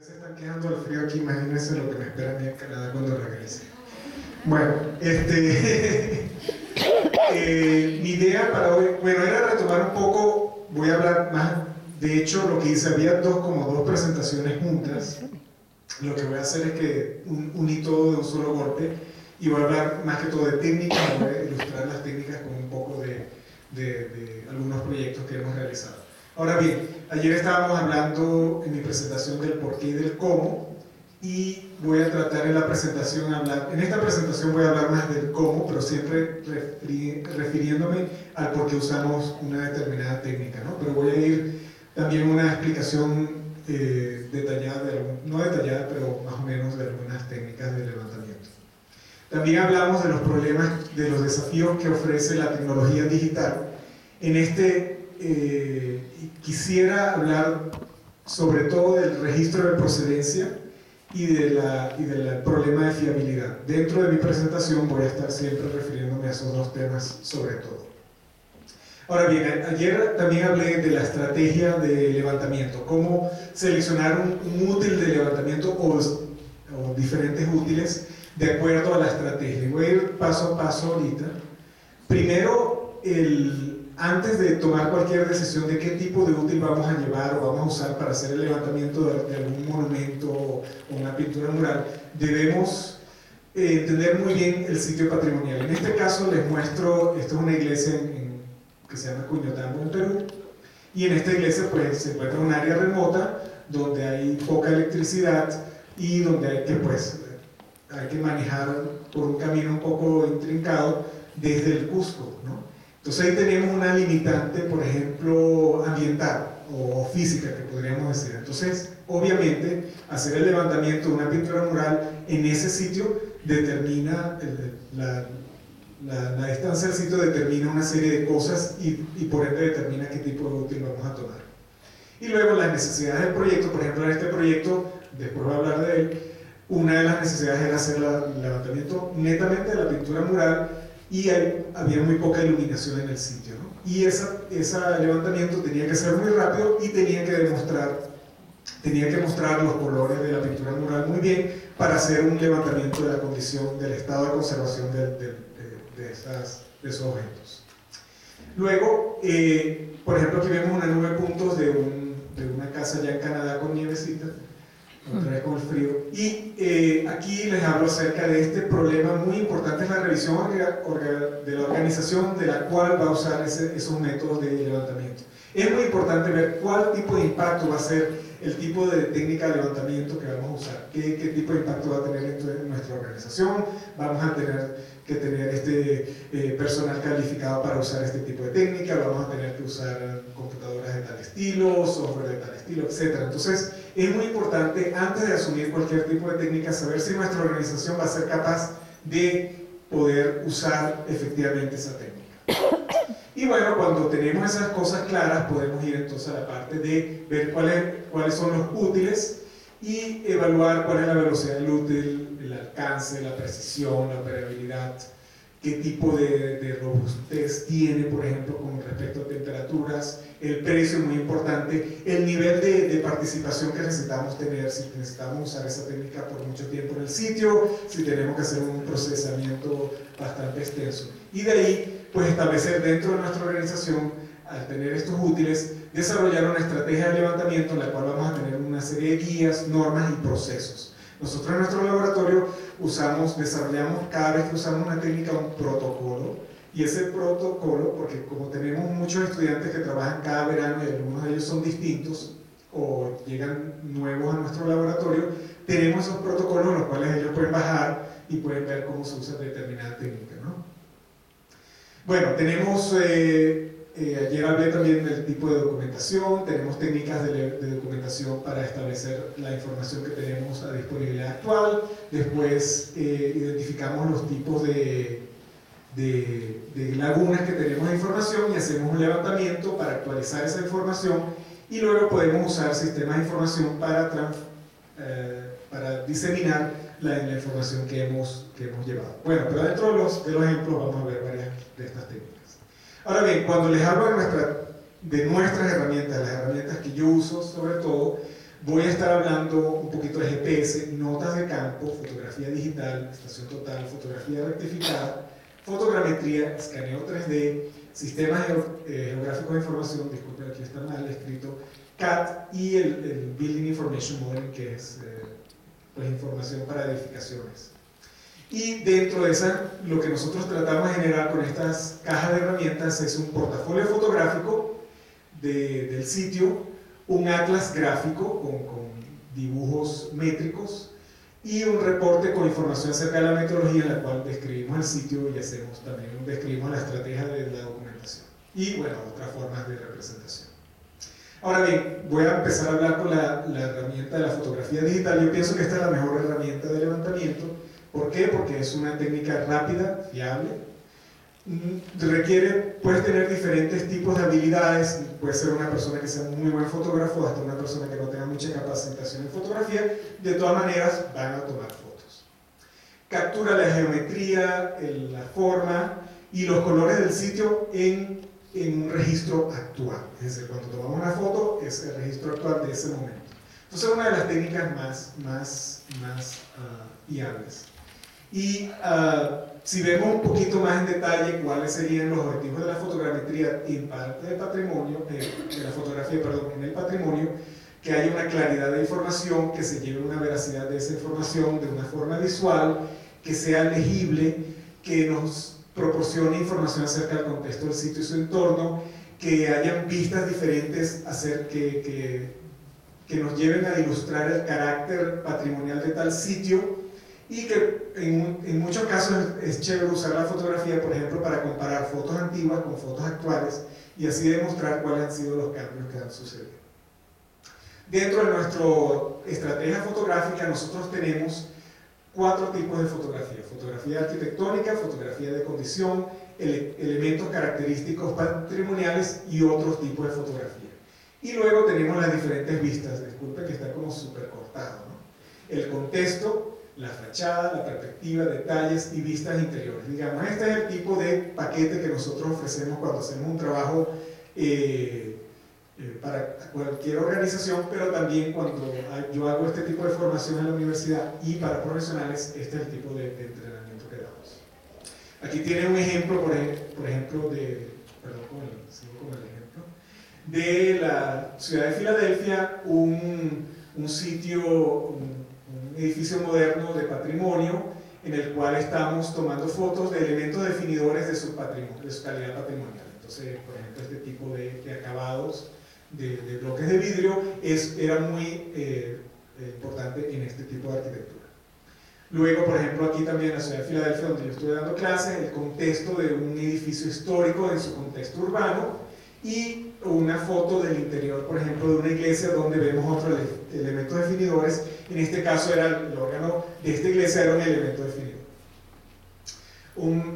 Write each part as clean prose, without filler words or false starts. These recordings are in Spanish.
Se están quejando del frío aquí, imagínense lo que me espera a mí en Canadá cuando regrese. Bueno, mi idea para hoy, bueno, era retomar un poco, voy a hablar más, de hecho lo que hice, había como dos presentaciones juntas. Lo que voy a hacer es que uní todo de un solo golpe y voy a hablar más que todo de técnicas, voy a ilustrar las técnicas con un poco de algunos proyectos que hemos realizado. Ahora bien, ayer estábamos hablando en mi presentación del por qué y del cómo, y voy a tratar en la presentación en esta presentación voy a hablar más del cómo, pero siempre refiriéndome al por qué usamos una determinada técnica, ¿no? Pero voy a ir también una explicación detallada, no detallada, pero más o menos de algunas técnicas de levantamiento. También hablamos de los problemas, de los desafíos que ofrece la tecnología digital. En quisiera hablar sobre todo del registro de procedencia y del problema de fiabilidad. Dentro de mi presentación voy a estar siempre refiriéndome a esos dos temas sobre todo. Ahora bien, ayer también hablé de la estrategia de levantamiento, cómo seleccionar un útil de levantamiento o diferentes útiles de acuerdo a la estrategia. Voy a ir paso a paso ahorita. Primero, antes de tomar cualquier decisión de qué tipo de útil vamos a llevar o vamos a usar para hacer el levantamiento de algún monumento o una pintura mural, debemos entender muy bien el sitio patrimonial. En este caso les muestro, esto es una iglesia que se llama Cuñotambo en Perú, y en esta iglesia pues se encuentra un área remota donde hay poca electricidad y donde hay que manejar por un camino un poco intrincado desde el Cusco, ¿no? Entonces ahí tenemos una limitante, por ejemplo, ambiental o física, que podríamos decir. Entonces, obviamente, hacer el levantamiento de una pintura mural en ese sitio determina, la distancia del sitio determina una serie de cosas y por ende determina qué tipo de útil vamos a tomar. Y luego las necesidades del proyecto, por ejemplo, en este proyecto, después voy a hablar de él, una de las necesidades era hacer el levantamiento netamente de la pintura mural, y había muy poca iluminación en el sitio, ¿no? Y ese levantamiento tenía que ser muy rápido y tenía que mostrar los colores de la pintura mural muy bien para hacer un levantamiento de la condición, del estado de conservación de esos objetos. Luego, por ejemplo, aquí vemos una nube de puntos de una casa ya en Canadá con nievecita, otra vez con el frío, y aquí les hablo acerca de este problema muy importante, es la revisión de la organización de la cual va a usar esos métodos de levantamiento. Es muy importante ver cuál tipo de impacto va a ser el tipo de técnica de levantamiento que vamos a usar, qué tipo de impacto va a tener en nuestra organización. Vamos a tener que tener personal calificado para usar este tipo de técnica, vamos a tener que usar computadoras de tal estilo, software de tal estilo, etc. Entonces, es muy importante, antes de asumir cualquier tipo de técnica, saber si nuestra organización va a ser capaz de poder usar efectivamente esa técnica. Y bueno, cuando tenemos esas cosas claras, podemos ir entonces a la parte de ver cuáles son los útiles y evaluar cuál es la velocidad del útil, el alcance, la precisión, la operabilidad, qué tipo de robustez tiene, por ejemplo, con respecto a temperaturas, el precio, muy importante, el nivel de participación que necesitamos tener, si necesitamos usar esa técnica por mucho tiempo en el sitio, si tenemos que hacer un procesamiento bastante extenso. Y de ahí, pues establecer dentro de nuestra organización, al tener estos útiles, desarrollar una estrategia de levantamiento en la cual vamos a tener una serie de guías, normas y procesos. Nosotros en nuestro laboratorio desarrollamos cada vez que usamos una técnica un protocolo, y ese protocolo, porque como tenemos muchos estudiantes que trabajan cada verano y algunos de ellos son distintos o llegan nuevos a nuestro laboratorio, tenemos esos protocolos en los cuales ellos pueden bajar y pueden ver cómo se usa determinada técnica, ¿no? Bueno, tenemos, ayer hablé también del tipo de documentación, tenemos técnicas de documentación para establecer la información que tenemos a disponibilidad actual, después identificamos los tipos de lagunas que tenemos de información y hacemos un levantamiento para actualizar esa información, y luego podemos usar sistemas de información para diseminar la información que hemos llevado. Bueno, pero dentro de los ejemplos vamos a ver varias de estas técnicas. Ahora bien, cuando les hablo de nuestras herramientas, las herramientas que yo uso sobre todo, Voy a estar hablando un poquito de GPS, notas de campo, fotografía digital, estación total, fotografía rectificada, fotogrametría, escaneo 3D, sistemas geográficos de información, disculpen, aquí está mal escrito, CAD y el Building Information Modeling, que es pues, información para edificaciones. Y dentro de esa, lo que nosotros tratamos de generar con estas cajas de herramientas es un portafolio fotográfico del sitio, un atlas gráfico con dibujos métricos y un reporte con información acerca de la metodología en la cual describimos el sitio y hacemos también, describimos la estrategia de la documentación y, bueno, otras formas de representación. Ahora bien, voy a empezar a hablar con la herramienta de la fotografía digital. Yo pienso que esta es la mejor herramienta de levantamiento. ¿Por qué? Porque es una técnica rápida, fiable. Puedes tener diferentes tipos de habilidades. Puede ser una persona que sea muy buen fotógrafo, hasta una persona que no tenga mucha capacitación en fotografía. De todas maneras, van a tomar fotos. Captura la geometría, la forma y los colores del sitio en un registro actual. Es decir, cuando tomamos una foto, es el registro actual de ese momento. Entonces, es una de las técnicas más viables. Y si vemos un poquito más en detalle cuáles serían los objetivos de la fotogrametría en parte del patrimonio, de la fotografía, perdón, en el patrimonio, que haya una claridad de información, que se lleve una veracidad de esa información de una forma visual, que sea legible, que nos proporcione información acerca del contexto del sitio y su entorno, que hayan vistas diferentes que nos lleven a ilustrar el carácter patrimonial de tal sitio y que en muchos casos es chévere usar la fotografía, por ejemplo, para comparar fotos antiguas con fotos actuales y así demostrar cuáles han sido los cambios que han sucedido. Dentro de nuestra estrategia fotográfica nosotros tenemos 4 tipos de fotografía: fotografía arquitectónica, fotografía de condición, elementos característicos patrimoniales y otros tipos de fotografía. Y luego tenemos las diferentes vistas, disculpen que está como súper cortado, ¿no? El contexto, la fachada, la perspectiva, detalles y vistas interiores. Digamos, este es el tipo de paquete que nosotros ofrecemos cuando hacemos un trabajo para cualquier organización, pero también cuando yo hago este tipo de formación en la universidad y para profesionales, este es el tipo de entrenamiento que damos. Aquí tiene un ejemplo, por ejemplo, sigo con el ejemplo, de la ciudad de Filadelfia, un sitio, un edificio moderno de patrimonio en el cual estamos tomando fotos de elementos definidores de su patrimonio, de su calidad patrimonial. Entonces, por ejemplo, este tipo de acabados de bloques de vidrio era muy importante en este tipo de arquitectura. Luego, por ejemplo, aquí también en la ciudad de Filadelfia, donde yo estuve dando clases, el contexto de un edificio histórico en su contexto urbano y una foto del interior, por ejemplo, de una iglesia donde vemos otros elementos definidores. En este caso, el órgano de esta iglesia era un elemento definidor.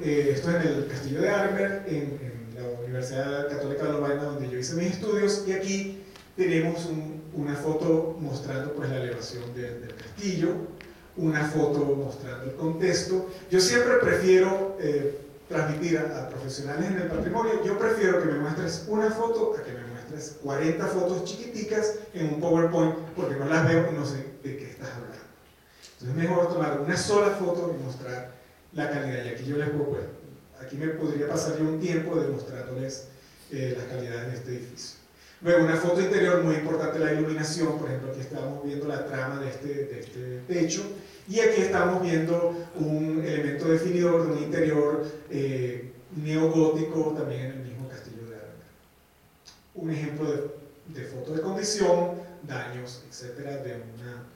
Esto es en el castillo de Arnberg, en la Universidad Católica de Lovaina, donde yo hice mis estudios, y aquí tenemos una foto mostrando pues, la elevación del castillo, una foto mostrando el contexto. Yo siempre prefiero transmitir a profesionales en el patrimonio, yo prefiero que me muestres una foto a que me muestres 40 fotos chiquiticas en un PowerPoint, porque no las veo y no sé de qué estás hablando. Entonces es mejor tomar una sola foto y mostrar la calidad. Y aquí yo les puedo, pues, aquí me podría pasar yo un tiempo demostrándoles las calidades de este edificio. Luego una foto interior, muy importante la iluminación. Por ejemplo, aquí estamos viendo la trama de este techo y aquí estamos viendo un elemento definidor de un interior neogótico también en el mismo castillo de Arnberg. Un ejemplo de foto de condición, daños, etcétera, de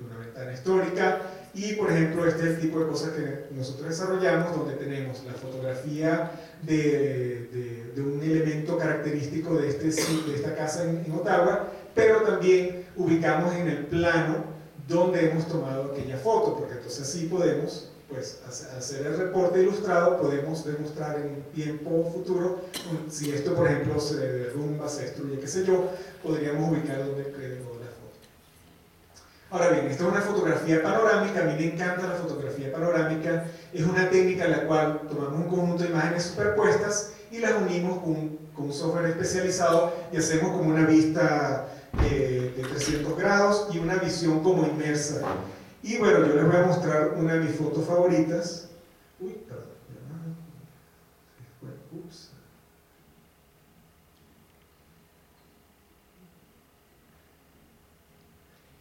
una ventana histórica. Y por ejemplo, este es el tipo de cosas que nosotros desarrollamos, donde tenemos la fotografía de un elemento característico de esta casa en Ottawa, pero también ubicamos en el plano donde hemos tomado aquella foto, porque entonces así podemos, pues, hacer el reporte ilustrado, podemos demostrar en tiempo futuro, si esto por ejemplo se derrumba, se destruye, qué sé yo, podríamos ubicar donde quedó la foto. Ahora bien, esta es una fotografía panorámica. A mí me encanta la fotografía panorámica. Es una técnica en la cual tomamos un conjunto de imágenes superpuestas y las unimos con un software especializado y hacemos como una vista de 300 grados y una visión como inmersa. Y bueno, yo les voy a mostrar una de mis fotos favoritas. Uy, perdón. Ups.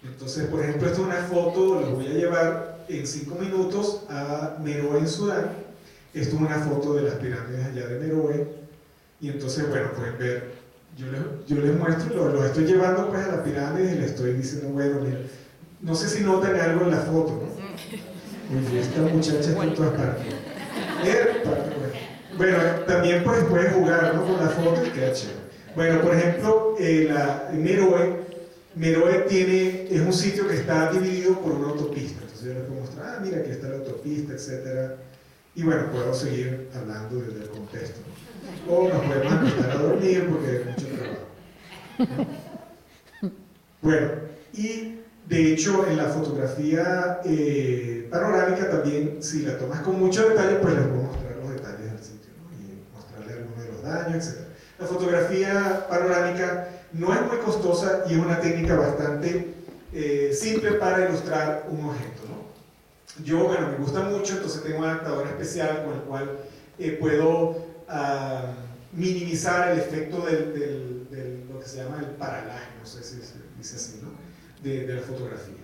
Entonces, por ejemplo, esta es una foto, la voy a llevar en 5 minutos a Meroe en Sudán. Esto es una foto de las pirámides allá de Meroe. Y entonces, bueno, pueden ver, yo les muestro, los estoy llevando pues a la pirámide y les estoy diciendo, bueno, mira, no sé si notan algo en la foto, ¿no? Oye, esta muchacha está en todas partes. Bueno, también pues pueden jugar, ¿no?, con la foto y queda chévere. Bueno, por ejemplo, Meroe es un sitio que está dividido por una autopista. Entonces yo les puedo mostrar, mira, aquí está la autopista, etc. Y bueno, puedo seguir hablando desde el contexto, ¿no? O nos podemos acostar a dormir porque hay mucho trabajo, ¿no? Bueno, y de hecho en la fotografía panorámica también, si la tomas con mucho detalle, pues les puedo mostrar los detalles del sitio, ¿no? Y mostrarle algunos de los daños, etc. La fotografía panorámica no es muy costosa y es una técnica bastante simple para ilustrar un objeto, ¿no? Yo, bueno, me gusta mucho, entonces tengo un adaptador especial con el cual puedo minimizar el efecto de lo que se llama el paralaje, no sé si se dice así, ¿no?, de la fotografía.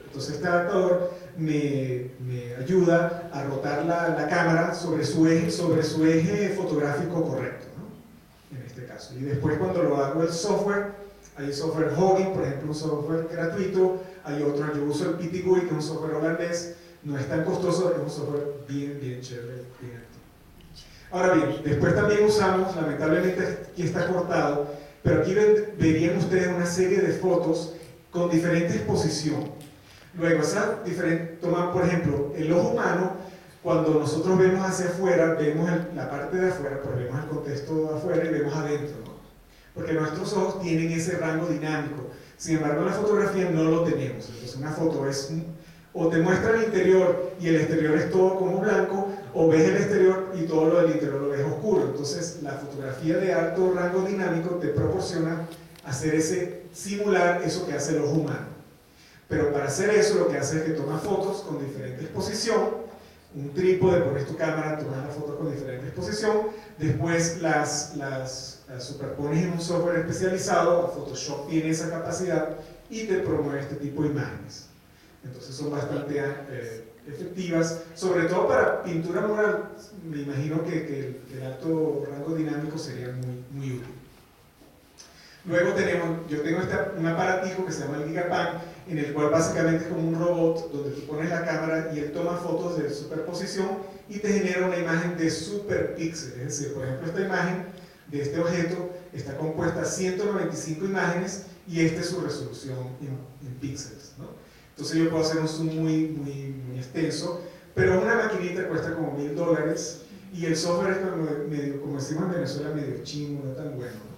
Entonces este adaptador me ayuda a rotar la cámara sobre su eje fotográfico correcto, ¿no?, en este caso. Y después cuando lo hago el software, hay software Hogin, por ejemplo, un software gratuito, hay otro, yo uso el PTGui, que es un software holandés, no es tan costoso, es un software bien chévere, bien activo. Ahora bien, después también usamos, lamentablemente aquí está cortado, pero aquí verían ustedes una serie de fotos con diferente exposición. Luego, toman, por ejemplo, el ojo humano, cuando nosotros vemos hacia afuera, vemos la parte de afuera, pues vemos el contexto de afuera y vemos adentro, ¿no? Porque nuestros ojos tienen ese rango dinámico. Sin embargo, en la fotografía no lo tenemos. Entonces, una foto o te muestra el interior y el exterior es todo como blanco, o ves el exterior y todo lo del interior lo ves oscuro. Entonces, la fotografía de alto rango dinámico te proporciona simular eso que hace el ojo humano. Pero para hacer eso, lo que hace es que toma fotos con diferente exposición, un trípode, pones tu cámara, tomas las fotos con diferente exposición, después las superpones en un software especializado, Photoshop tiene esa capacidad y te promueve este tipo de imágenes. Entonces son bastante efectivas, sobre todo para pintura mural. Me imagino que el alto rango dinámico sería muy útil. Luego yo tengo un aparatico que se llama el Gigapan, en el cual básicamente es como un robot donde tú pones la cámara y él toma fotos de superposición y te genera una imagen de superpíxeles. Es decir, por ejemplo, esta imagen de este objeto está compuesta de 195 imágenes y esta es su resolución en píxeles, ¿no? Entonces yo puedo hacer un zoom muy extenso, pero una maquinita cuesta como $1000 y el software es medio, como decimos en Venezuela, medio chimo, no tan bueno, ¿no?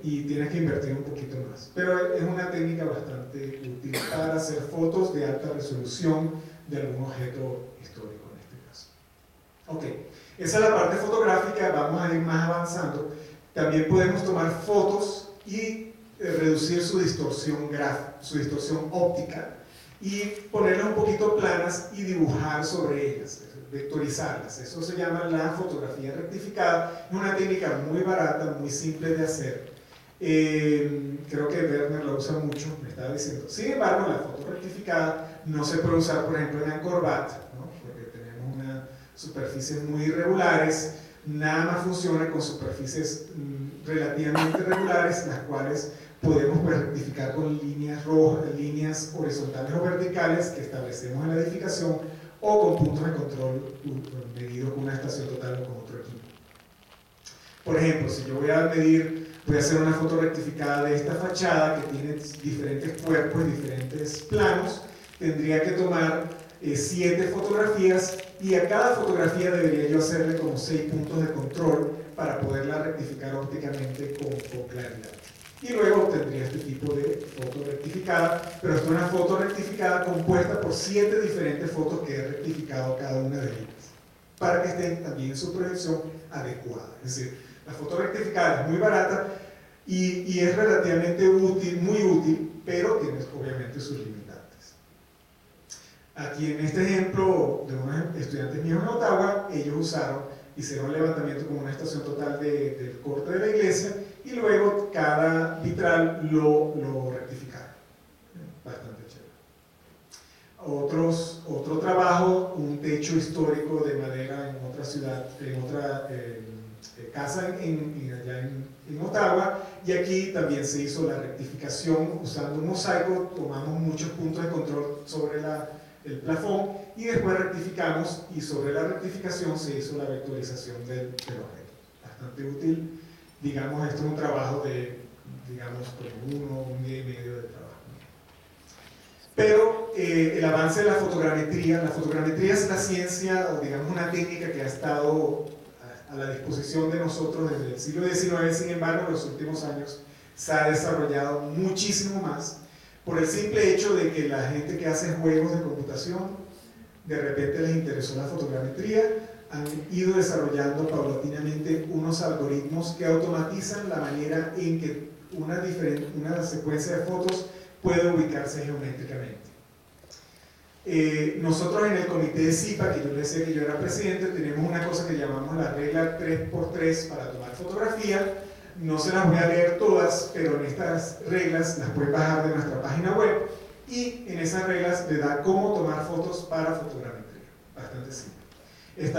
Y tienes que invertir un poquito más. Pero es una técnica bastante útil para hacer fotos de alta resolución de algún objeto histórico en este caso. Ok, esa es la parte fotográfica, vamos a ir más avanzando. También podemos tomar fotos y reducir su distorsión óptica y ponerlas un poquito planas y dibujar sobre ellas, vectorizarlas. Eso se llama la fotografía rectificada. Es una técnica muy barata, muy simple de hacer. Creo que Werner la usa mucho, me estaba diciendo. Sin embargo, la foto rectificada no se puede usar, por ejemplo, en Angkor Wat, ¿no?, porque tenemos unas superficies muy irregulares. Nada más funciona con superficies relativamente regulares, las cuales podemos rectificar con líneas rojas, líneas horizontales o verticales que establecemos en la edificación, o con puntos de control medidos con una estación total o con otro equipo. Por ejemplo, si yo voy a hacer una foto rectificada de esta fachada que tiene diferentes cuerpos y diferentes planos, tendría que tomar 7 fotografías y a cada fotografía debería yo hacerle como 6 puntos de control para poderla rectificar ópticamente con claridad. Y luego obtendría este tipo de foto rectificada, pero es una foto rectificada compuesta por 7 diferentes fotos que he rectificado cada una de ellas, para que estén también en su proyección adecuada. Es decir, la foto rectificada es muy barata y es relativamente útil, muy útil, pero tiene obviamente sus limitantes. Aquí en este ejemplo de unos estudiantes míos en Ottawa, ellos hicieron un levantamiento como una estación total del corte de la iglesia y luego cada vitral lo rectificaron. Bastante chévere. Otro trabajo, un techo histórico de madera en otra ciudad, en otra casa allá en Ottawa, y aquí también se hizo la rectificación usando un mosaico, tomamos muchos puntos de control sobre el plafón y después rectificamos, y sobre la rectificación se hizo la vectorización del objeto. Bastante útil, digamos, esto es un trabajo de, digamos, como un día y medio de trabajo. Pero el avance de la fotogrametría es la ciencia, o digamos una técnica que ha estado a la disposición de nosotros desde el siglo XIX, sin embargo en los últimos años se ha desarrollado muchísimo más por el simple hecho de que la gente que hace juegos de computación de repente les interesó la fotogrametría, han ido desarrollando paulatinamente unos algoritmos que automatizan la manera en que una secuencia de fotos puede ubicarse geométricamente. Nosotros en el comité de CIPA, que yo les decía que yo era presidente, tenemos una cosa que llamamos la regla 3x3 para tomar fotografía. No se las voy a leer todas, pero en estas reglas las pueden bajar de nuestra página web, y en esas reglas le da cómo tomar fotos para fotogrametría. Bastante simple.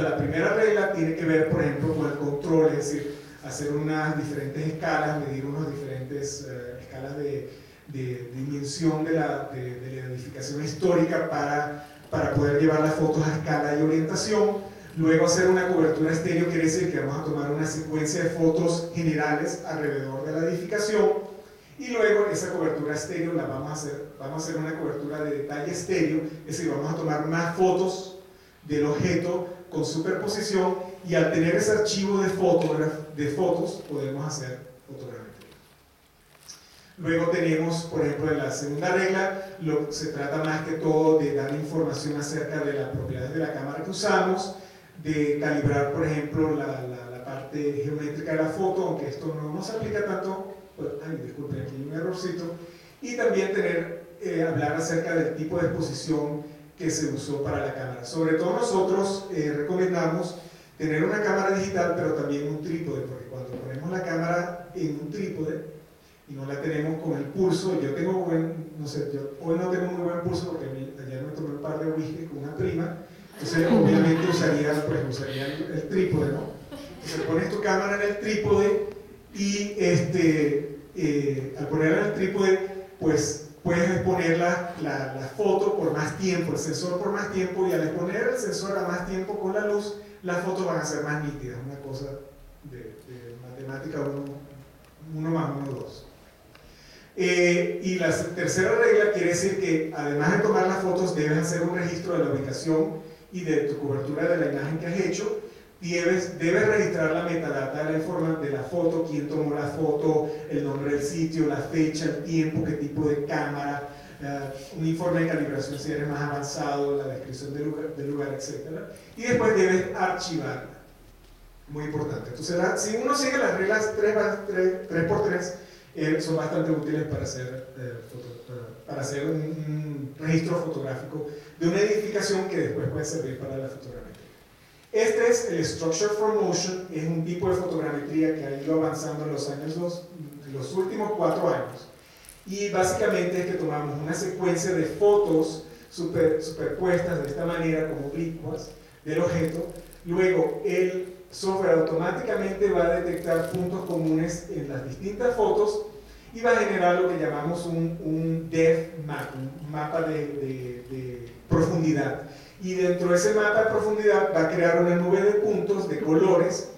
La primera regla tiene que ver, por ejemplo, con el control, es decir, hacer unas diferentes escalas, medir unas diferentes escalas de dimensión de la edificación histórica para poder llevar las fotos a escala y orientación. Luego hacer una cobertura estéreo, quiere decir que vamos a tomar una secuencia de fotos generales alrededor de la edificación, y luego esa cobertura estéreo vamos a hacer una cobertura de detalle estéreo, es decir, vamos a tomar más fotos del objeto con superposición, y al tener ese archivo de fotos podemos hacer fotogrametría. Luego tenemos, por ejemplo, en la segunda regla, se trata más que todo de dar información acerca de las propiedades de la cámara que usamos, de calibrar, por ejemplo, la parte geométrica de la foto, aunque esto no se aplica tanto, disculpen, aquí hay un errorcito, y también hablar acerca del tipo de exposición que se usó para la cámara. Sobre todo nosotros recomendamos tener una cámara digital, pero también un trípode, porque cuando ponemos la cámara en un trípode y no la tenemos con el pulso, yo tengo hoy no tengo muy buen pulso porque ayer me tomé un par de whisky con una prima, entonces obviamente usaría el trípode, ¿no? Entonces pones tu cámara en el trípode y al ponerla en el trípode, pues puedes exponer la foto por más tiempo, el sensor por más tiempo, y al exponer el sensor a más tiempo con la luz, las fotos van a ser más nítidas, una cosa de matemática 1 más 1, 2. Y la tercera regla quiere decir que además de tomar las fotos, debes hacer un registro de la ubicación y de tu cobertura de la imagen que has hecho. Debes registrar la metadata de la foto, quién tomó la foto, el nombre del sitio, la fecha, el tiempo, qué tipo de cámara, un informe de calibración si eres más avanzado, la descripción del lugar, etc. Y después debes archivarla. Muy importante. Entonces, si uno sigue las reglas 3x3, son bastante útiles para hacer un registro fotográfico de una edificación que después puede servir para la fotogrametría. Este es el Structure for Motion, es un tipo de fotogrametría que ha ido avanzando en los últimos 4 años. Y básicamente es que tomamos una secuencia de fotos superpuestas de esta manera, como oblicuas, del objeto. Luego el software automáticamente va a detectar puntos comunes en las distintas fotos y va a generar lo que llamamos un depth map, un mapa de profundidad. Y dentro de ese mapa de profundidad va a crear una nube de puntos, de colores,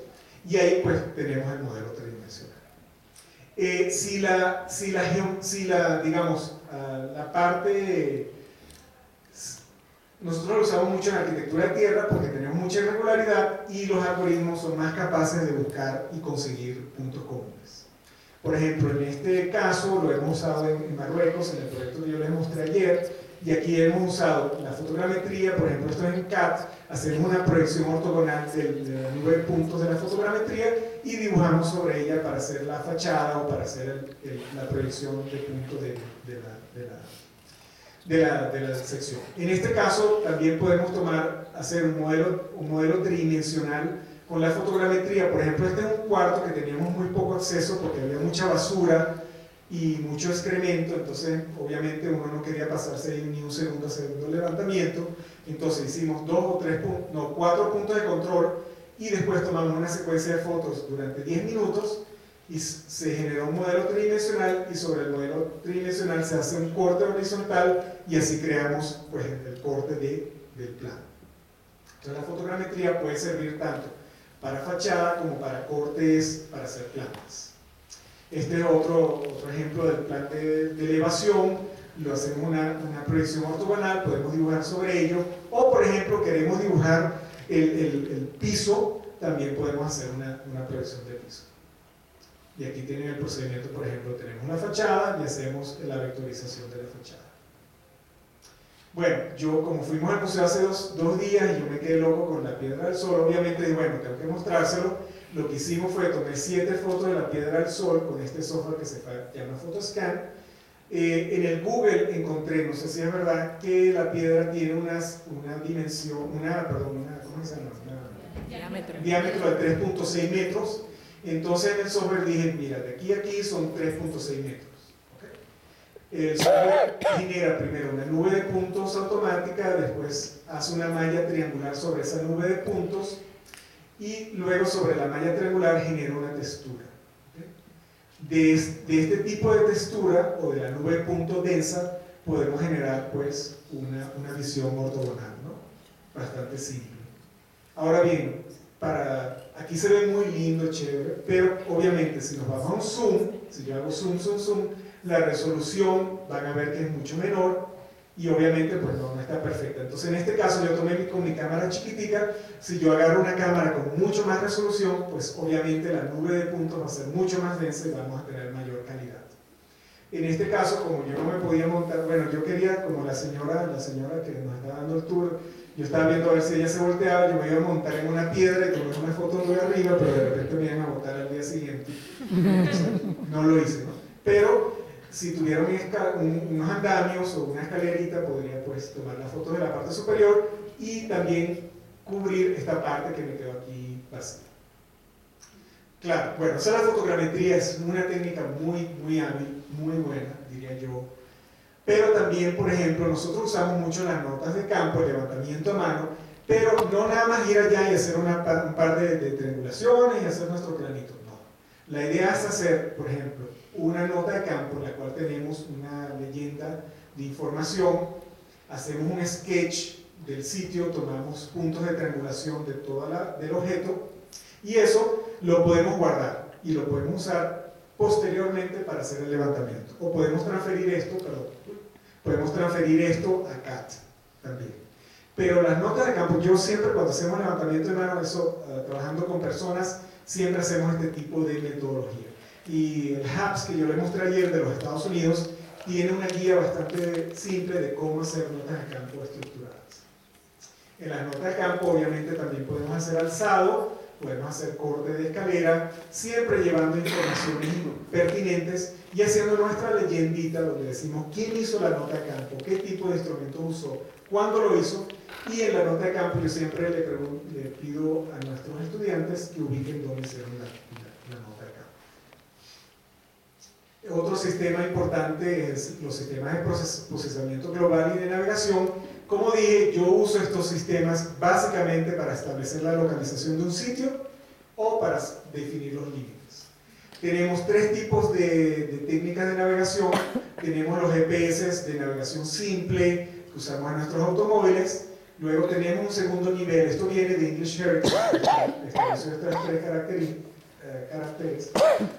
y ahí pues tenemos el modelo tridimensional. La parte, nosotros lo usamos mucho en arquitectura de tierra porque tenemos mucha irregularidad y los algoritmos son más capaces de buscar y conseguir puntos comunes. Por ejemplo, en este caso lo hemos usado en Marruecos, en el proyecto que yo les mostré ayer. y aquí hemos usado la fotogrametría, por ejemplo, esto es en CAD, hacemos una proyección ortogonal de la nube de puntos de la fotogrametría y dibujamos sobre ella para hacer la fachada o para hacer la proyección de puntos de la sección. En este caso también podemos hacer un modelo tridimensional con la fotogrametría. Por ejemplo, este es un cuarto que teníamos muy poco acceso porque había mucha basura y mucho excremento, entonces obviamente uno no quería pasarse ahí ni un segundo haciendo el levantamiento. Entonces hicimos 4 puntos de control y después tomamos una secuencia de fotos durante 10 minutos y se generó un modelo tridimensional, y sobre el modelo tridimensional se hace un corte horizontal y así creamos pues, el corte del plano. Entonces la fotogrametría puede servir tanto para fachada como para cortes, para hacer plantas. Este es otro ejemplo del plan de elevación. Lo hacemos una proyección ortogonal, podemos dibujar sobre ello, o por ejemplo queremos dibujar el piso, también podemos hacer una proyección de piso. Y aquí tienen el procedimiento, por ejemplo, tenemos la fachada y hacemos la vectorización de la fachada. Bueno, yo como fuimos al museo hace dos días y yo me quedé loco con la Piedra del Sol, obviamente dije, bueno, tengo que mostrárselo. Lo que hicimos fue tomé 7 fotos de la Piedra del Sol con este software que se llama Photoscan. En el Google encontré, no sé si es verdad, que la piedra tiene una dimensión, ¿cómo se llama? Diámetro de 3.6 metros. Entonces en el software dije, mira, de aquí a aquí son 3.6 metros. ¿Okay? El software genera primero una nube de puntos automática, después hace una malla triangular sobre esa nube de puntos y luego sobre la malla triangular genera una textura. De este tipo de textura o de la nube de puntos densa podemos generar pues una visión ortogonal, ¿no? Bastante simple. Ahora bien, aquí se ve muy lindo, chévere, pero obviamente si nos vamos a un zoom, si yo hago zoom, la resolución van a ver que es mucho menor y obviamente pues no está perfecta. Entonces en este caso yo tomé con mi cámara chiquitica. Si yo agarro una cámara con mucho más resolución, pues obviamente la nube de puntos va a ser mucho más densa y vamos a tener mayor calidad. En este caso, como yo no me podía montar, bueno, yo quería, como la señora que nos está dando el tour, yo estaba viendo a ver si ella se volteaba, yo me iba a montar en una piedra y tomar una foto muy arriba, pero de repente me iban a botar al día siguiente. Entonces, no lo hice, ¿no? Pero si tuviera unos andamios o una escalerita, podría pues tomar la foto de la parte superior y también cubrir esta parte que me quedó aquí vacía. Claro, bueno, la fotogrametría es una técnica muy hábil, muy buena, diría yo. Pero también, por ejemplo, nosotros usamos mucho las notas de campo, el levantamiento a mano, pero no nada más ir allá y hacer un par de triangulaciones y hacer nuestro planito, no. La idea es hacer, por ejemplo, una nota de campo en la cual tenemos una leyenda de información, hacemos un sketch del sitio, tomamos puntos de triangulación del objeto y eso lo podemos guardar y lo podemos usar posteriormente para hacer el levantamiento. O podemos transferir esto a CAD también. Pero las notas de campo, yo siempre cuando hacemos levantamiento de mano, trabajando con personas, siempre hacemos este tipo de metodología. Y el HAPS que yo le mostré ayer de los Estados Unidos tiene una guía bastante simple de cómo hacer notas de campo estructuradas. En las notas de campo obviamente también podemos hacer alzado, podemos hacer corte de escalera, siempre llevando informaciones pertinentes y haciendo nuestra leyendita donde decimos quién hizo la nota de campo, qué tipo de instrumentos usó, cuándo lo hizo, y en la nota de campo yo siempre le pido a nuestros estudiantes que ubiquen dónde hicieron la nota de campo. Otro sistema importante es los sistemas de procesamiento global y de navegación. Como dije, yo uso estos sistemas básicamente para establecer la localización de un sitio o para definir los límites. Tenemos 3 tipos de técnicas de navegación. Tenemos los GPS de navegación simple que usamos en nuestros automóviles. Luego tenemos un segundo nivel, esto viene de English Heritage, estableció estas 3 caracteres.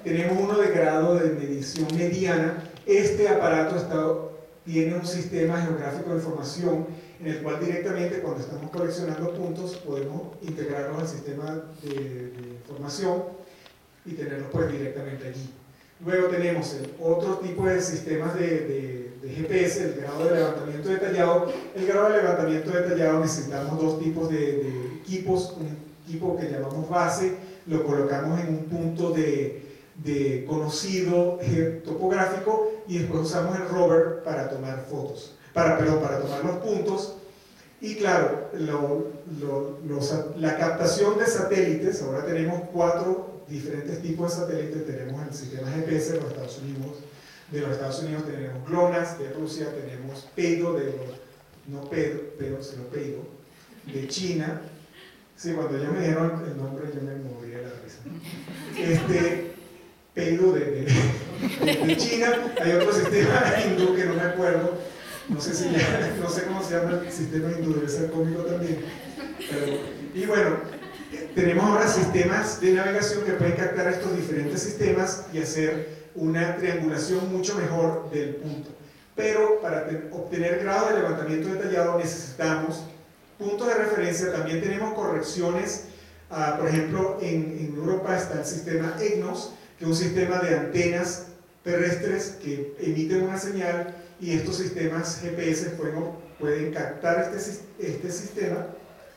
Tenemos uno de grado de medición mediana. Este aparato tiene un sistema geográfico de información en el cual directamente cuando estamos coleccionando puntos podemos integrarlos al sistema de información y tenerlos pues directamente allí. Luego tenemos el otro tipo de sistemas de GPS, el grado de levantamiento detallado. El grado de levantamiento detallado necesitamos dos tipos de equipos. Un equipo que llamamos base, lo colocamos en un punto de conocido topográfico, y después usamos el rover para tomar fotos, para tomar los puntos. Y claro, la captación de satélites, ahora tenemos 4 diferentes tipos de satélites. Tenemos el sistema GPS de los Estados Unidos, tenemos GLONASS de Rusia, tenemos PEIDO PEIDO de China. Sí, cuando ellos me dijeron el nombre yo me morí de la risa. PEIDO de China. Hay otro sistema hindú que no me acuerdo, no sé cómo se llama el sistema hindú, debe ser cómico también. Y bueno, tenemos ahora sistemas de navegación que pueden captar estos diferentes sistemas y hacer una triangulación mucho mejor del punto. Pero para obtener grado de levantamiento detallado necesitamos puntos de referencia. También tenemos correcciones. Por ejemplo, en Europa está el sistema EGNOS, que es un sistema de antenas terrestres que emiten una señal, y estos sistemas GPS pueden captar este sistema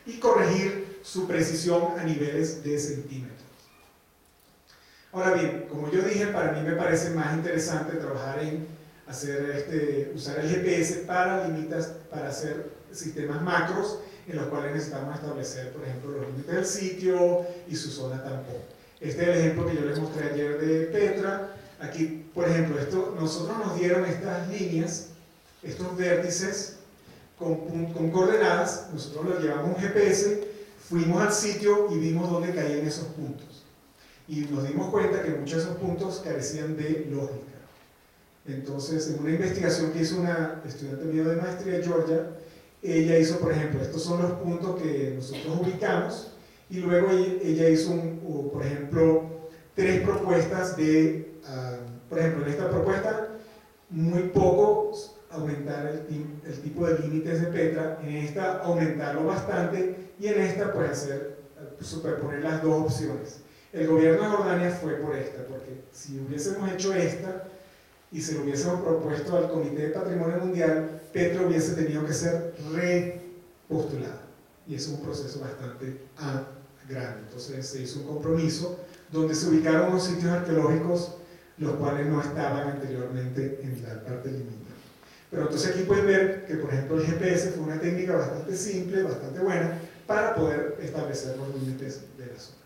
y corregir su precisión a niveles de centímetros. Ahora bien, como yo dije, para mí me parece más interesante trabajar en usar el GPS para hacer sistemas macros, en los cuales necesitamos establecer, por ejemplo, los límites del sitio y su zona tampón. Este es el ejemplo que yo les mostré ayer de Petra. Aquí, por ejemplo, nosotros nos dieron estas líneas, estos vértices con coordenadas. Nosotros los llevamos un GPS, fuimos al sitio y vimos dónde caían esos puntos. Y nos dimos cuenta que muchos de esos puntos carecían de lógica. Entonces, en una investigación que hizo una estudiante mía de maestría, Georgia, ella hizo, por ejemplo, estos son los puntos que nosotros ubicamos, y luego ella hizo, por ejemplo, 3 propuestas por ejemplo, en esta propuesta, muy poco aumentar el tipo de límites de Petra, en esta aumentarlo bastante, y en esta pues superponer las dos opciones. El gobierno de Jordania fue por esta, porque si hubiésemos hecho esta y se lo hubiésemos propuesto al Comité de Patrimonio Mundial, Petra hubiese tenido que ser repostulada, y es un proceso bastante grande. Entonces se hizo un compromiso donde se ubicaron unos sitios arqueológicos los cuales no estaban anteriormente en la parte limítrofe. Pero entonces aquí pueden ver que, por ejemplo, el GPS fue una técnica bastante simple, bastante buena, para poder establecer los límites de la zona.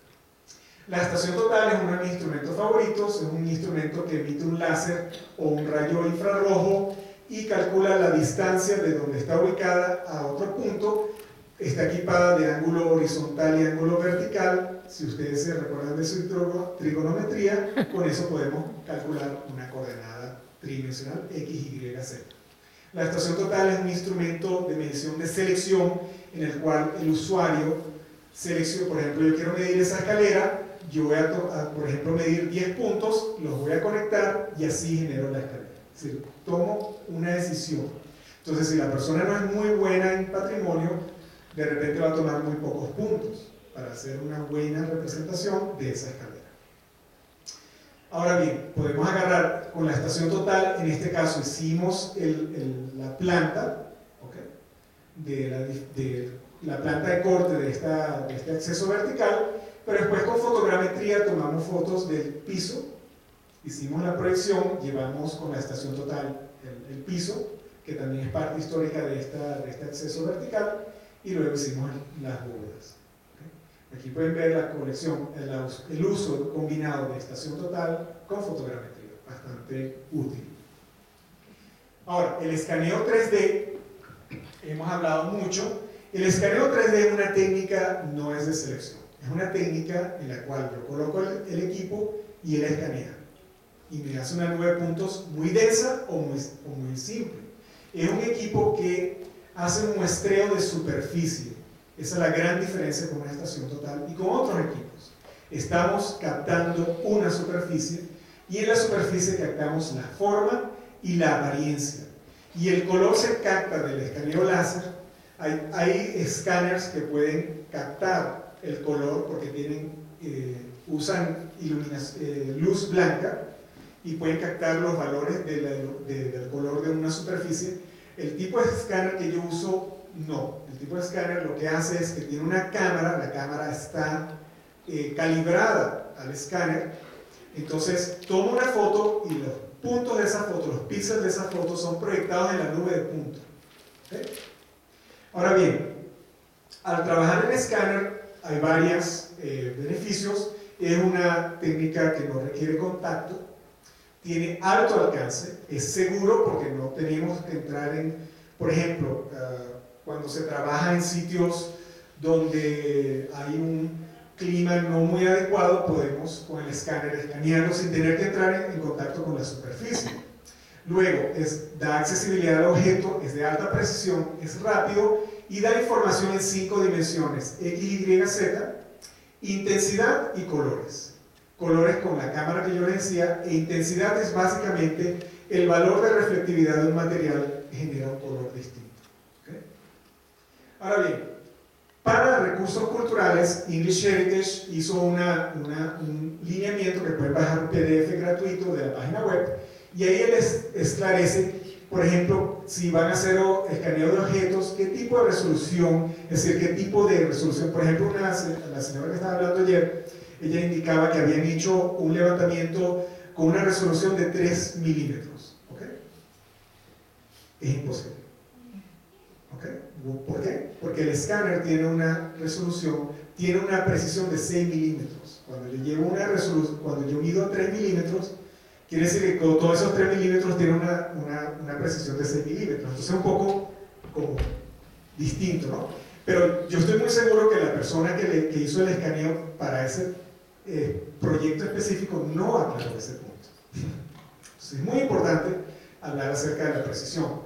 La estación total es uno de mis instrumentos favoritos. Es un instrumento que emite un láser o un rayo infrarrojo y calcula la distancia de donde está ubicada a otro punto. Está equipada de ángulo horizontal y ángulo vertical. Si ustedes se recuerdan de su trigonometría, con eso podemos calcular una coordenada tridimensional X, Y, Z. La estación total es un instrumento de medición de selección, en el cual el usuario selecciona. Por ejemplo, yo quiero medir esa escalera, yo voy por ejemplo, medir 10 puntos, los voy a conectar y así genero la escalera. Es decir, tomo una decisión. Entonces, si la persona no es muy buena en patrimonio, de repente va a tomar muy pocos puntos para hacer una buena representación de esa escalera. Ahora bien, podemos agarrar con la estación total. En este caso hicimos la planta, de la planta de corte de este acceso vertical, pero después con fotogrametría tomamos fotos del piso, hicimos la proyección, llevamos con la estación total el piso, que también es parte histórica de este acceso vertical, y luego hicimos las bóvedas. Aquí pueden ver la colección, el uso combinado de estación total con fotogrametría, bastante útil. Ahora, el escaneo 3D, hemos hablado mucho. El escaneo 3D es una técnica, no es de selección, es una técnica en la cual yo coloco el equipo y él escanea, y me hace una nube de puntos muy densa o muy simple. Es un equipo que hace un muestreo de superficie. Esa es la gran diferencia con una estación total y con otros equipos. Estamos captando una superficie, y en la superficie captamos la forma y la apariencia, y el color se capta del escaneo láser. Hay escáneres que pueden captar el color porque usan luz blanca, y pueden captar los valores del color de una superficie. El tipo de escáner que yo uso, no. El tipo de escáner lo que hace es que tiene una cámara, la cámara está calibrada al escáner, entonces toma una foto y los puntos de esa foto, los píxeles de esa foto son proyectados en la nube de puntos. ¿Okay? Ahora bien, al trabajar en escáner hay varios beneficios. Es una técnica que no requiere contacto, tiene alto alcance, es seguro porque no tenemos que entrar en, por ejemplo, cuando se trabaja en sitios donde hay un clima no muy adecuado, podemos con el escáner escanearlo sin tener que entrar en contacto con la superficie. Luego, da accesibilidad al objeto, es de alta precisión, es rápido y da información en 5 dimensiones, X, Y, Z, intensidad y colores. Colores con la cámara que yo les decía, e intensidad es básicamente el valor de reflectividad de un material que genera un color distinto. ¿Okay? Ahora bien, para recursos culturales, English Heritage hizo un lineamiento que pueden bajar un PDF gratuito de la página web, y ahí él esclarece, por ejemplo, si van a hacer escaneo de objetos, qué tipo de resolución, es decir, qué tipo de resolución. Por ejemplo, la señora que estaba hablando ayer, ella indicaba que habían hecho un levantamiento con una resolución de 3 milímetros. ¿Okay? Es imposible. ¿Okay? ¿Por qué? Porque el escáner tiene una resolución, tiene una precisión de 6 milímetros. Cuando yo mido 3 milímetros, quiere decir que todos esos 3 milímetros tienen una precisión de 6 milímetros. Entonces es un poco como distinto, ¿no? Pero yo estoy muy seguro que la persona que hizo el escaneo para ese proyecto específico no aclaró ese punto. Entonces es muy importante hablar acerca de la precisión.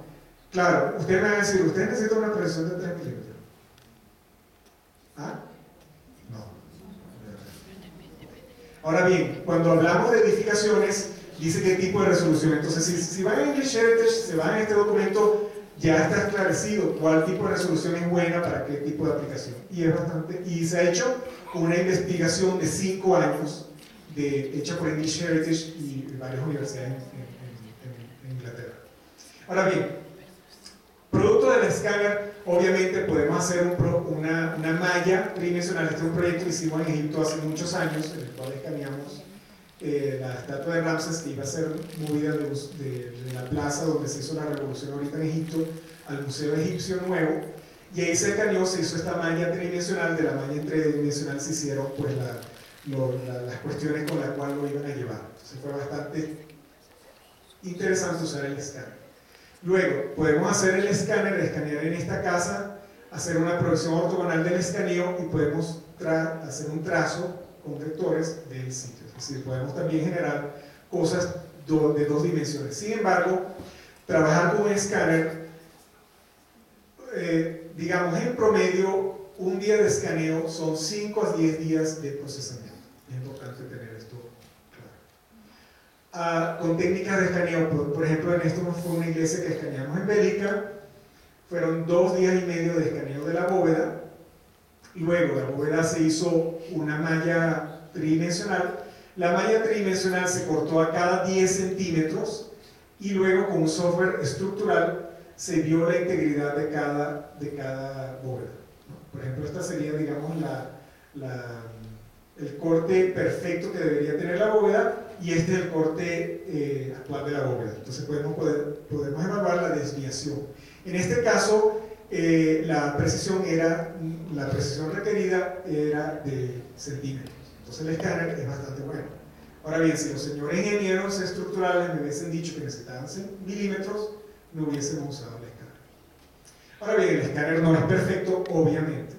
Claro, ustedes me van a decir, ¿ustedes necesitan una precisión de 3 milímetros? ¿Ah? No. Ahora bien, cuando hablamos de edificaciones, dice qué tipo de resolución. Entonces, si van a English Heritage, se van a este documento, ya está esclarecido cuál tipo de resolución es buena para qué tipo de aplicación. Y se ha hecho una investigación de 5 años hecha por English Heritage y varias universidades en Inglaterra. Ahora bien, producto del escáner, obviamente podemos hacer una malla tridimensional. Este es un proyecto que hicimos en Egipto hace muchos años, en el cual escaneamos la estatua de Ramses, que iba a ser movida de la plaza donde se hizo la revolución ahorita en Egipto al Museo Egipcio Nuevo, y ahí se escaneó, se hizo esta malla tridimensional. De la malla tridimensional se hicieron pues las cuestiones con las cuales lo iban a llevar. Entonces fue bastante interesante usar el escáner. Luego, podemos hacer el escáner, escanear en esta casa, hacer una proyección ortogonal del escaneo y podemos hacer un trazo con vectores del sitio. Es decir, podemos también generar cosas de 2 dimensiones. Sin embargo, trabajar con un escáner, digamos en promedio, un día de escaneo son 5 a 10 días de procesamiento. Es importante tener esto claro. Con técnicas de escaneo, por ejemplo, en esto fue una iglesia que escaneamos en Bélgica, fueron 2 días y medio de escaneo de la bóveda. Luego la bóveda se hizo una malla tridimensional. La malla tridimensional se cortó a cada 10 centímetros y luego con un software estructural se vio la integridad de cada bóveda, ¿no? Por ejemplo, esta sería, digamos, el corte perfecto que debería tener la bóveda, y este es el corte actual de la bóveda. Entonces podemos evaluar la desviación. En este caso, la precisión requerida era de centímetros. Entonces el escáner es bastante bueno. Ahora bien, si los señores ingenieros estructurales me hubiesen dicho que necesitaban milímetros, no hubiésemos usado el escáner. Ahora bien, el escáner no es perfecto, obviamente.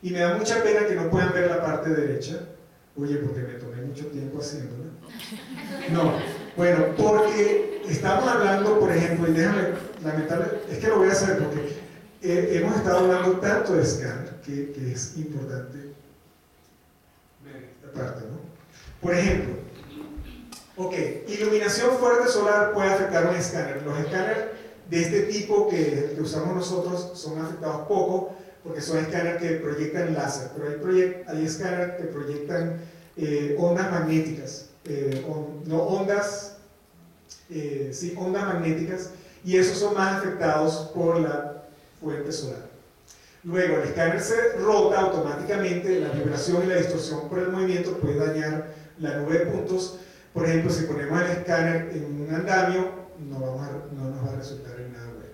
Y me da mucha pena que no puedan ver la parte derecha. Oye, porque me tomé mucho tiempo haciéndolo. No, bueno, porque estamos hablando, por ejemplo, y déjame, lamentable, es que lo voy a hacer porque hemos estado hablando tanto de escáner que es importante ver esta parte, ¿no? Por ejemplo, ok, iluminación fuerte solar puede afectar un escáner. Los escáneres de este tipo que usamos nosotros son afectados poco, porque son escáneres que proyectan láser, pero hay escáneres que proyectan ondas magnéticas, no ondas sí, ondas magnéticas, y esos son más afectados por la fuente solar. Luego, el escáner se rota automáticamente, la vibración y la distorsión por el movimiento puede dañar la nube de puntos. Por ejemplo, si ponemos el escáner en un andamio, no nos va a resultar en nada bueno.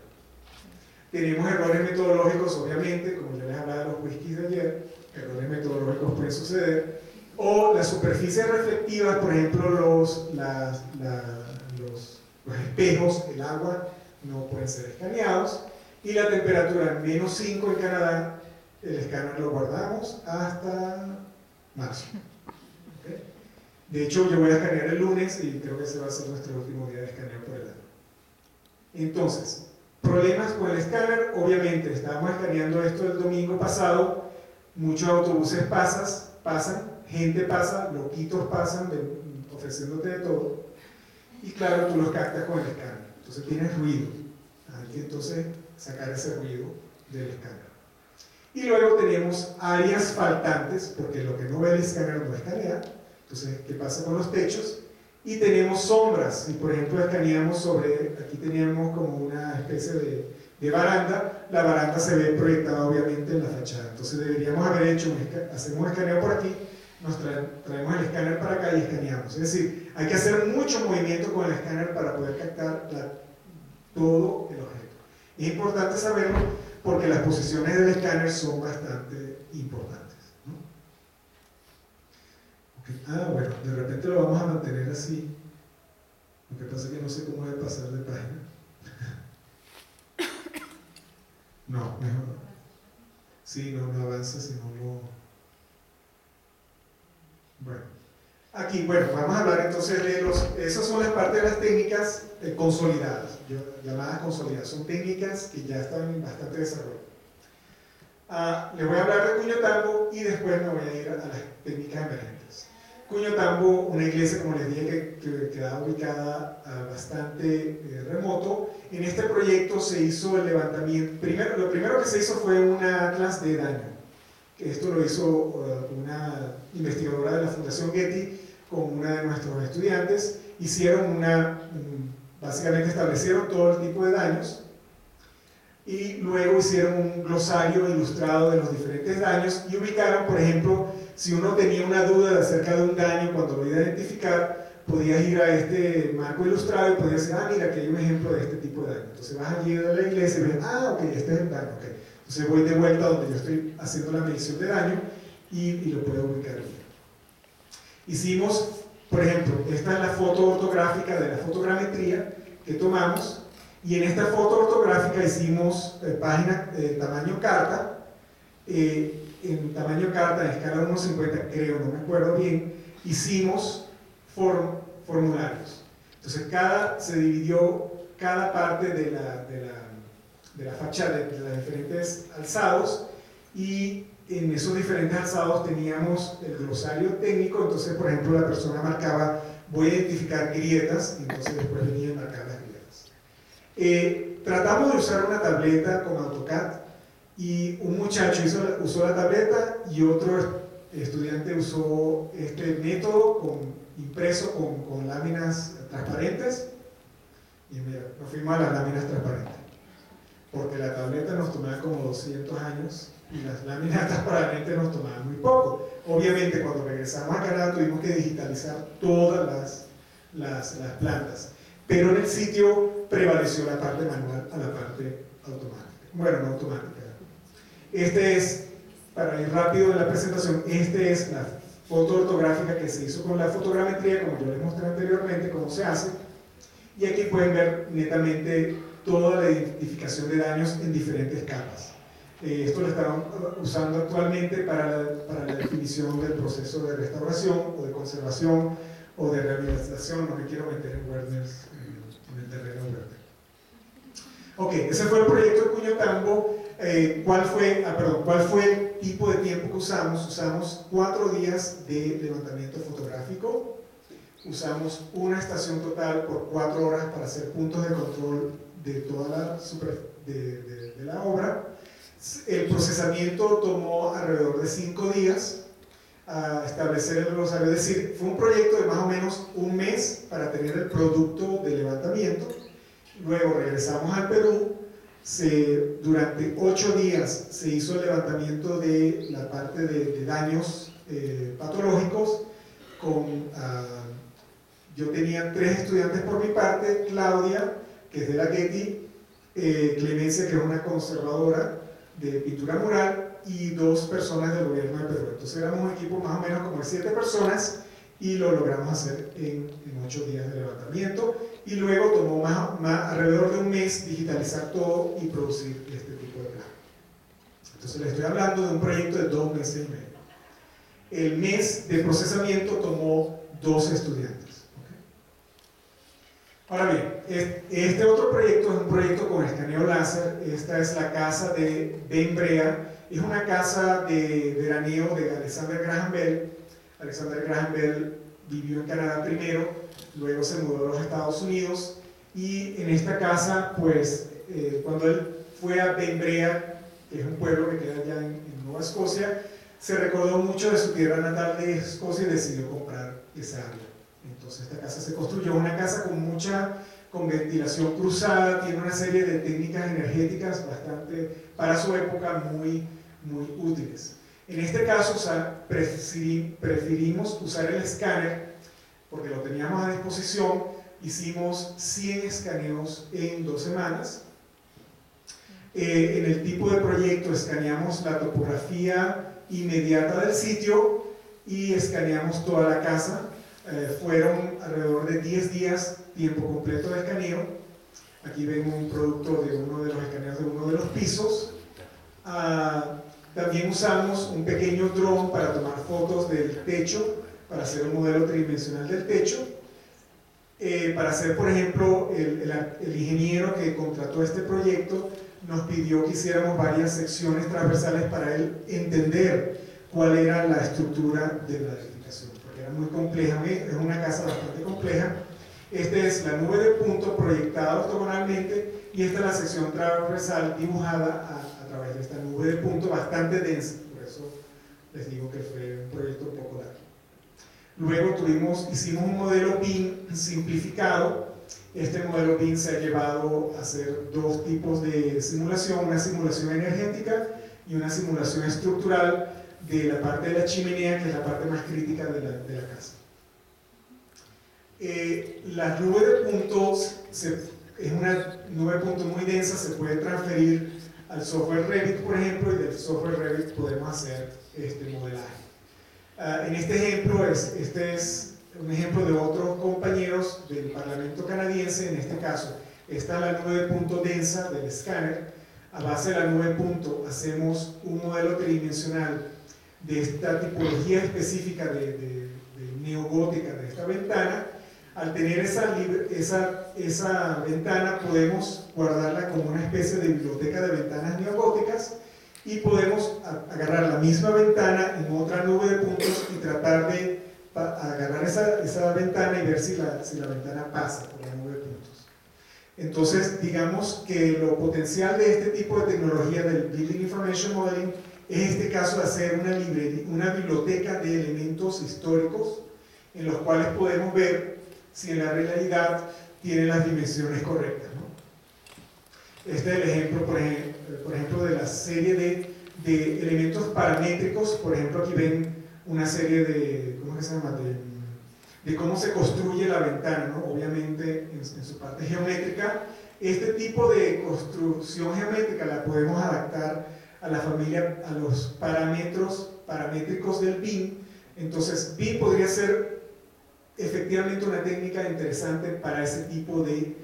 Tenemos errores metodológicos, obviamente, como yo les hablaba de los whiskies de ayer, errores metodológicos pueden suceder, o las superficies reflectivas, por ejemplo, los espejos, el agua, no pueden ser escaneados. Y la temperatura -5 en Canadá, el escáner lo guardamos hasta marzo. ¿Okay? De hecho, yo voy a escanear el lunes y creo que ese va a ser nuestro último día de escaneo por el año. Entonces, problemas con el escáner, obviamente, estábamos escaneando esto el domingo pasado, muchos autobuses pasan, gente pasa, loquitos pasan ofreciéndote de todo, y claro, tú los captas con el escáner, entonces tienes ruido, hay que entonces sacar ese ruido del escáner. Y luego tenemos áreas faltantes, porque lo que no ve el escáner no escanea. Entonces, ¿qué pasa con los techos? Y tenemos sombras, y por ejemplo escaneamos sobre, aquí teníamos como una especie de baranda, la baranda se ve proyectada obviamente en la fachada, entonces deberíamos haber hecho, hacemos un escaneo por aquí, nos traemos el escáner para acá y escaneamos. Es decir, hay que hacer mucho movimiento con el escáner para poder captar todo el objeto. Es importante saberlo porque las posiciones del escáner son bastante importantes, ¿no? Okay. Bueno, de repente lo vamos a mantener así. Lo que pasa es que no sé cómo debe pasar de página. No, mejor no. Sí, no avanza si no lo... Bueno. Aquí, bueno, vamos a hablar entonces de esas son las partes de las técnicas consolidadas, llamadas consolidadas, son técnicas que ya están en bastante desarrollo. Les voy a hablar de Cuñotambo y después me voy a ir a las técnicas emergentes. Cuñotambo, una iglesia, como les dije, que quedaba ubicada bastante remoto. En este proyecto se hizo el levantamiento, lo primero que se hizo fue un atlas de daño. Esto lo hizo una investigadora de la Fundación Getty con una de nuestros estudiantes. Hicieron básicamente establecieron todo el tipo de daños y luego hicieron un glosario ilustrado de los diferentes daños y ubicaron, por ejemplo, si uno tenía una duda acerca de un daño, cuando lo iba a identificar, podías ir a este marco ilustrado y podías decir, mira, aquí hay un ejemplo de este tipo de daño. Entonces vas allí a la iglesia y ves, ok, este es el daño, ok. Entonces voy de vuelta donde yo estoy haciendo la medición de daño y lo puedo ubicar bien. Hicimos, por ejemplo, esta es la foto ortográfica de la fotogrametría que tomamos, y en esta foto ortográfica hicimos página tamaño carta, en tamaño carta, en escala 1:50, creo, no me acuerdo bien, hicimos formularios. Entonces se dividió cada parte de la fachada, de los diferentes alzados, y en esos diferentes alzados teníamos el glosario técnico. Entonces, por ejemplo, la persona marcaba, voy a identificar grietas, y entonces después venía a marcar las grietas. Tratamos de usar una tableta con AutoCAD, y un muchacho usó la tableta y otro estudiante usó este método impreso con láminas transparentes, y mira, nos fuimos a las láminas transparentes, porque la tableta nos tomaba como 200 años y las láminas transparentes nos tomaban muy poco. Obviamente, cuando regresamos a Canadá tuvimos que digitalizar todas las plantas, pero en el sitio prevaleció la parte manual a la parte automática. Bueno, no automática. Este es, para ir rápido en la presentación, esta es la foto ortográfica que se hizo con la fotogrametría, como yo les mostré anteriormente, cómo se hace. Y aquí pueden ver netamente toda la identificación de daños en diferentes capas. Esto lo están usando actualmente para la definición del proceso de restauración o de conservación o de rehabilitación. No me quiero meter en Werners, en el terreno de Werner. Ok, ese fue el proyecto de Cuñotambo. ¿Cuál fue el tipo de tiempo que usamos? Usamos 4 días de levantamiento fotográfico. Usamos una estación total por 4 horas para hacer puntos de control de toda la obra. El procesamiento tomó alrededor de 5 días. a establecer el glosario. Es decir, fue un proyecto de más o menos un mes para tener el producto de levantamiento. Luego regresamos al Perú. Durante 8 días se hizo el levantamiento de la parte de daños patológicos. Yo tenía 3 estudiantes por mi parte: Claudia, que es de la Getty, Clemencia, que es una conservadora de pintura mural, y 2 personas del gobierno de Perú. Entonces éramos un equipo más o menos como de 7 personas y lo logramos hacer en 8 días de levantamiento, y luego tomó alrededor de un mes digitalizar todo y producir este tipo de plan. Entonces le estoy hablando de un proyecto de 2 meses y medio. El mes de procesamiento tomó 12 estudiantes. Ahora bien, este otro proyecto es un proyecto con escaneo láser. Esta es la casa de Ben Brea. Es una casa de veraneo de Alexander Graham Bell. Alexander Graham Bell vivió en Canadá primero, luego se mudó a los Estados Unidos, y en esta casa, pues, cuando él fue a Ben Brea, que es un pueblo que queda allá en Nueva Escocia, se recordó mucho de su tierra natal de Escocia y decidió comprar esa área. Entonces esta casa se construyó, una casa con ventilación cruzada, tiene una serie de técnicas energéticas bastante, para su época, muy útiles. En este caso preferimos usar el escáner porque lo teníamos a disposición. Hicimos 100 escaneos en 2 semanas. En el tipo de proyecto escaneamos la topografía inmediata del sitio y escaneamos toda la casa. Fueron alrededor de 10 días, tiempo completo de escaneo. Aquí ven un producto de uno de los escaneos de uno de los pisos. También usamos un pequeño dron para tomar fotos del techo, para hacer un modelo tridimensional del techo. Para hacer, por ejemplo, el ingeniero que contrató este proyecto nos pidió que hiciéramos varias secciones transversales para él entender cuál era la estructura de la edificación, porque era muy compleja, es una casa bastante compleja. Esta es la nube de punto proyectada ortogonalmente, y esta es la sección transversal dibujada a través de esta nube de punto bastante densa. Por eso les digo que fue un proyecto un poco largo. Luego hicimos un modelo BIM simplificado. Este modelo BIM se ha llevado a hacer 2 tipos de simulación: una simulación energética y una simulación estructural de la parte de la chimenea, que es la parte más crítica de la casa. La nube de puntos es una nube de puntos muy densa, se puede transferir al software Revit, por ejemplo, y del software Revit podemos hacer este modelaje. En este ejemplo, este es un ejemplo de otros compañeros del Parlamento canadiense. En este caso, esta es la nube de punto densa del escáner. A base de la nube de punto hacemos un modelo tridimensional de esta tipología específica de neogótica de esta ventana. Al tener esa ventana, podemos guardarla como una especie de biblioteca de ventanas neogóticas, y podemos agarrar la misma ventana en otra nube de puntos y tratar de agarrar esa ventana y ver si la ventana pasa por la nube de puntos. Entonces, digamos que lo potencial de este tipo de tecnología del Building Information Modeling es este caso de hacer una biblioteca de elementos históricos en los cuales podemos ver si en la realidad tiene las dimensiones correctas, ¿no? Este es el ejemplo, por ejemplo, de la serie de elementos paramétricos. Por ejemplo, aquí ven una serie de, ¿cómo se llama?, de cómo se construye la ventana, ¿no? Obviamente en su parte geométrica. Este tipo de construcción geométrica la podemos adaptar a la familia, a los parámetros paramétricos del BIM. Entonces, BIM podría ser efectivamente una técnica interesante para ese tipo de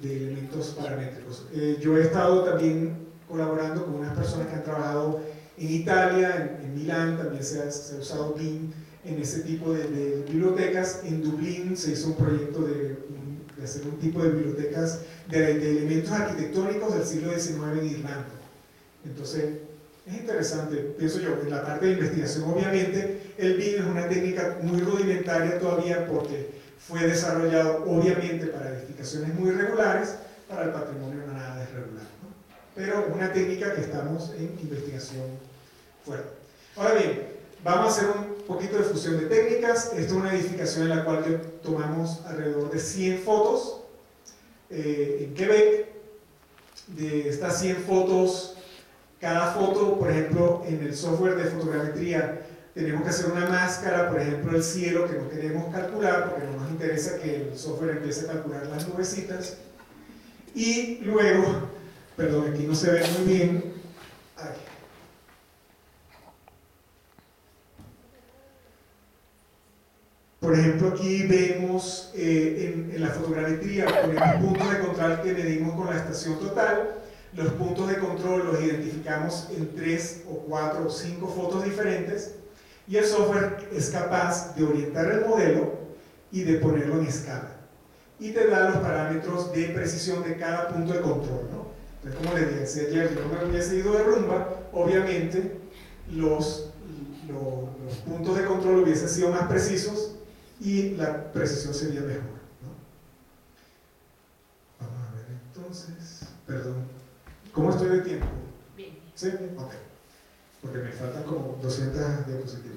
elementos paramétricos. Yo he estado también colaborando con unas personas que han trabajado en Italia, en Milán también se ha usado BIM en ese tipo de bibliotecas. En Dublín se hizo un proyecto de hacer un tipo de bibliotecas de elementos arquitectónicos del siglo XIX en Irlanda. Entonces, es interesante, pienso yo, en la parte de investigación. Obviamente, el BIM es una técnica muy rudimentaria todavía, porque fue desarrollado obviamente para edificaciones muy regulares, para el patrimonio nada es regular, ¿no? Pero es una técnica que estamos en investigación fuerte. Ahora bien, vamos a hacer un poquito de fusión de técnicas. Esta es una edificación en la cual tomamos alrededor de 100 fotos en Quebec. De estas 100 fotos, cada foto, por ejemplo, en el software de fotogrametría, tenemos que hacer una máscara, por ejemplo, el cielo, que no queremos calcular, porque no nos interesa que el software empiece a calcular las nubecitas. Y luego, perdón, aquí no se ve muy bien. Ay. Por ejemplo, aquí vemos en la fotogrametría, ponemos puntos de control que medimos con la estación total. Los puntos de control los identificamos en 3 o 4 o 5 fotos diferentes y el software es capaz de orientar el modelo y de ponerlo en escala. Y te da los parámetros de precisión de cada punto de control, ¿no? Entonces, como les dije, si ayer yo no me hubiese ido de rumba, obviamente los puntos de control hubiesen sido más precisos y la precisión sería mejor, ¿no? Vamos a ver entonces, perdón, ¿cómo estoy de tiempo? Bien. ¿Sí? Ok, porque me faltan como 200 diapositivas.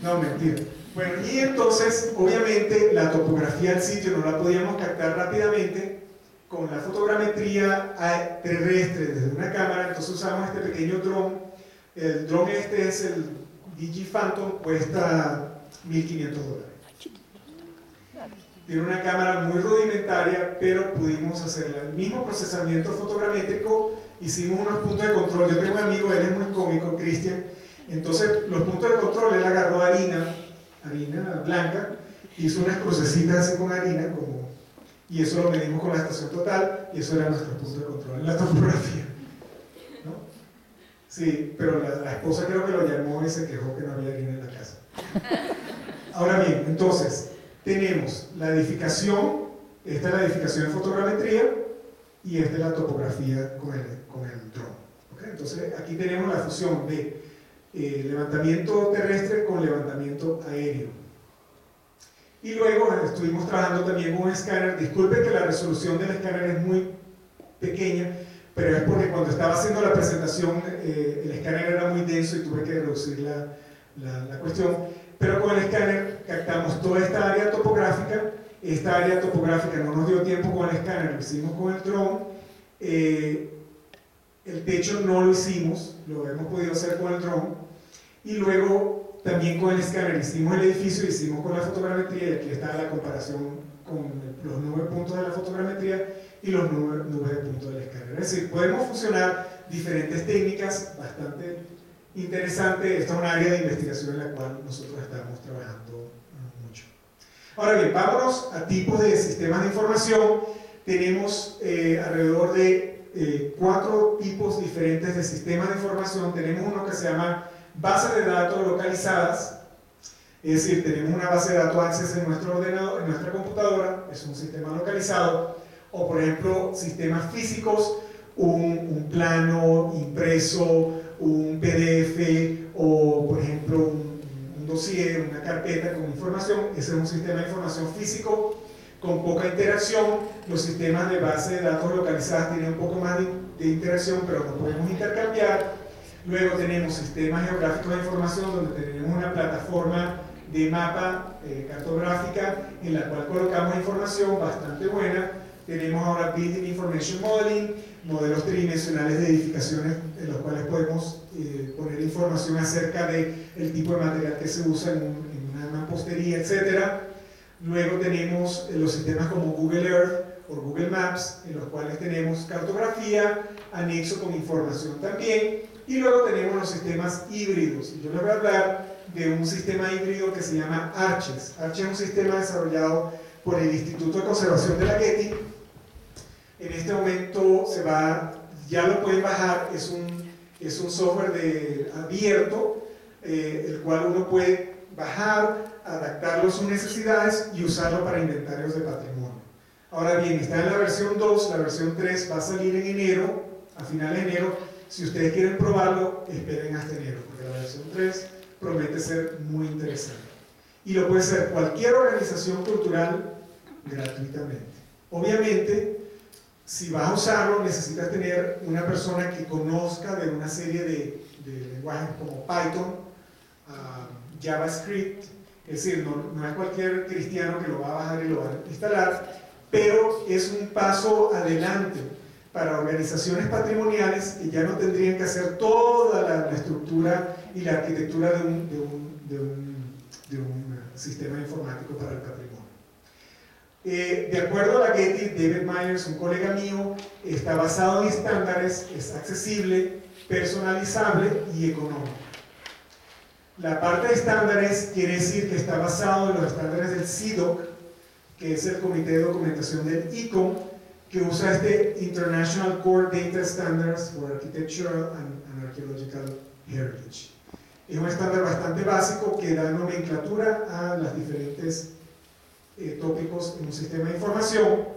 No, mentira. Bueno, y entonces, obviamente, la topografía del sitio no la podíamos captar rápidamente con la fotogrametría terrestre desde una cámara, entonces usamos este pequeño dron. El dron este es el DJI Phantom, cuesta $1.500. Tiene una cámara muy rudimentaria, pero pudimos hacer el mismo procesamiento fotogramétrico, hicimos unos puntos de control. Yo tengo un amigo, él es muy cómico, Cristian. Entonces, los puntos de control, él agarró harina blanca, hizo unas crucecitas así con harina, y eso lo medimos con la estación total, y eso era nuestro punto de control en la topografía, ¿no? Sí, pero la esposa creo que lo llamó y se quejó que no había harina en la casa. Ahora bien, entonces, tenemos la edificación, esta es la edificación en fotogrametría, y esta es la topografía con el dron. ¿Okay? Entonces, aquí tenemos la fusión de levantamiento terrestre con levantamiento aéreo. Y luego estuvimos trabajando también con un escáner. Disculpen que la resolución del escáner es muy pequeña, pero es porque cuando estaba haciendo la presentación el escáner era muy denso y tuve que reducir la cuestión. Pero con el escáner captamos toda esta área topográfica. Esta área topográfica no nos dio tiempo con el escáner, lo hicimos con el dron. El techo no lo hicimos, lo hemos podido hacer con el dron. Y luego también con el escáner hicimos el edificio, hicimos con la fotogrametría, y aquí está la comparación con los 9 puntos de la fotogrametría y los 9 puntos del escáner. Es decir, podemos fusionar diferentes técnicas bastante interesantes. Esta es un área de investigación en la cual nosotros estamos trabajando mucho. Ahora bien, vámonos a tipos de sistemas de información. Tenemos alrededor de 4 tipos diferentes de sistemas de información. Tenemos uno que se llama bases de datos localizadas, es decir, tenemos una base de datos Access en nuestro ordenador, en nuestra computadora, es un sistema localizado, o por ejemplo, sistemas físicos, un plano impreso, un PDF, o por ejemplo, un dossier, una carpeta con información. Ese es un sistema de información físico con poca interacción. Los sistemas de base de datos localizadas tienen un poco más de interacción, pero no podemos intercambiar. Luego tenemos sistemas geográficos de información, donde tenemos una plataforma de mapa cartográfica en la cual colocamos información bastante buena. Tenemos ahora Building Information Modeling, modelos tridimensionales de edificaciones en los cuales podemos poner información acerca del tipo de material que se usa en una mampostería, etc. Luego tenemos los sistemas como Google Earth o Google Maps, en los cuales tenemos cartografía, anexo con información también. Y luego tenemos los sistemas híbridos. Y yo les voy a hablar de un sistema híbrido que se llama ARCHES. ARCHES es un sistema desarrollado por el Instituto de Conservación de la Getty. En este momento ya lo pueden bajar, es un software abierto, el cual uno puede bajar, adaptarlo a sus necesidades y usarlo para inventarios de patrimonio. Ahora bien, está en la versión 2, la versión 3 va a salir en enero, a finales de enero. Si ustedes quieren probarlo, esperen hasta enero, porque la versión 3 promete ser muy interesante. Y lo puede hacer cualquier organización cultural gratuitamente. Obviamente, si vas a usarlo, necesitas tener una persona que conozca de una serie de lenguajes como Python JavaScript, es decir, no es cualquier cristiano que lo va a bajar y lo va a instalar, pero es un paso adelante para organizaciones patrimoniales que ya no tendrían que hacer toda la estructura y la arquitectura de un sistema informático para el patrimonio. De acuerdo a la Getty, David Myers, un colega mío, está basado en estándares, es accesible, personalizable y económico. La parte de estándares quiere decir que está basado en los estándares del CDOC, que es el Comité de Documentación del ICOM, que usa este International Core Data Standards for Architectural and Archaeological Heritage. Es un estándar bastante básico que da nomenclatura a los diferentes tópicos en un sistema de información.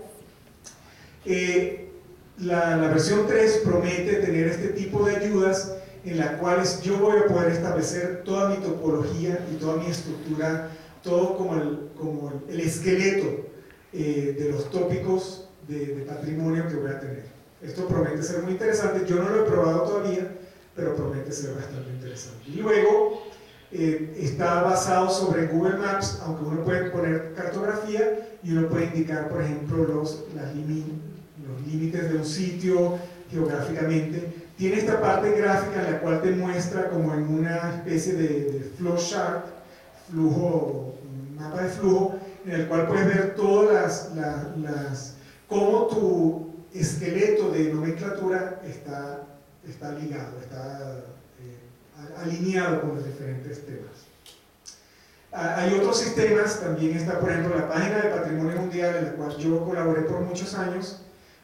La versión 3 promete tener este tipo de ayudas en las cuales yo voy a poder establecer toda mi topología y toda mi estructura, todo como el esqueleto de los tópicos de patrimonio que voy a tener. Esto promete ser muy interesante, yo no lo he probado todavía, pero promete ser bastante interesante. Y luego está basado sobre Google Maps, aunque uno puede poner cartografía y uno puede indicar, por ejemplo, los límites de un sitio geográficamente. Tiene esta parte gráfica en la cual te muestra como en una especie de flowchart, un mapa de flujo, en el cual puedes ver todas cómo tu esqueleto de nomenclatura está ligado, está alineado con los diferentes temas. Hay otros sistemas, también está por ejemplo la página de Patrimonio Mundial, en la cual yo colaboré por muchos años.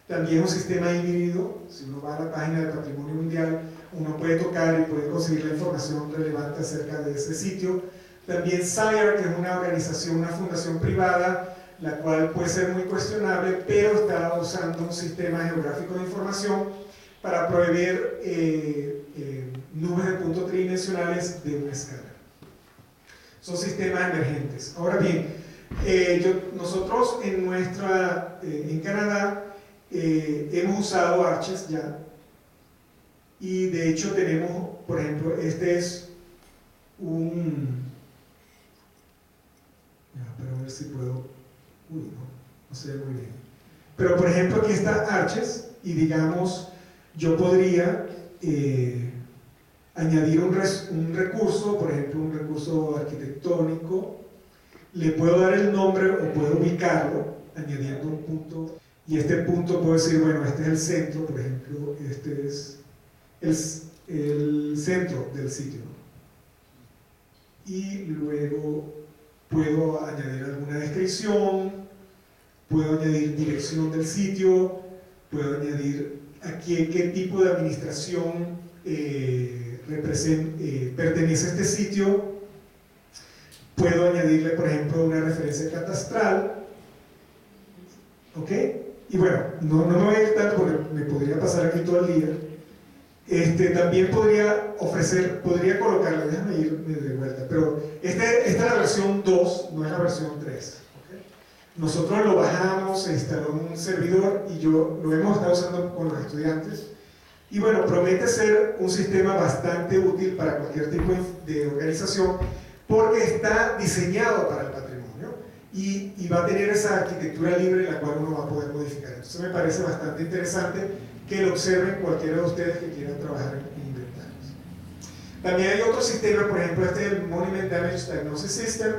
También es un sistema híbrido. Si uno va a la página de Patrimonio Mundial, uno puede tocar y puede conseguir la información relevante acerca de ese sitio. También SCI-ARC, que es una organización, una fundación privada, la cual puede ser muy cuestionable, pero está usando un sistema geográfico de información para proveer nubes de puntos tridimensionales de una escala. Son sistemas emergentes. Ahora bien, nosotros en Canadá hemos usado Arches ya, y de hecho tenemos, por ejemplo, este es para ver si puedo, no se ve muy bien, pero por ejemplo aquí está Arches, y digamos, yo podría añadir un recurso, por ejemplo un recurso arquitectónico, le puedo dar el nombre o puedo ubicarlo añadiendo un punto, y este punto puedo decir, bueno, este es el centro, por ejemplo, este es el centro del sitio, y luego puedo añadir alguna descripción, puedo añadir dirección del sitio, puedo añadir aquí qué tipo de administración pertenece a este sitio, puedo añadirle, por ejemplo, una referencia catastral, ¿ok? Y bueno, no me voy a ir tanto porque me podría pasar aquí todo el día. También podría colocarle, déjame irme de vuelta, pero esta es la versión 2, no es la versión 3. ¿Okay? Nosotros lo bajamos, se instaló en un servidor y lo hemos estado usando con los estudiantes. Y bueno, promete ser un sistema bastante útil para cualquier tipo de organización porque está diseñado para el patrimonio y va a tener esa arquitectura libre en la cual uno va a poder modificar. Entonces me parece bastante interesante que lo observen cualquiera de ustedes que quieran trabajar en inventarios. También hay otro sistema, por ejemplo este es el Monument Damage Diagnosis System,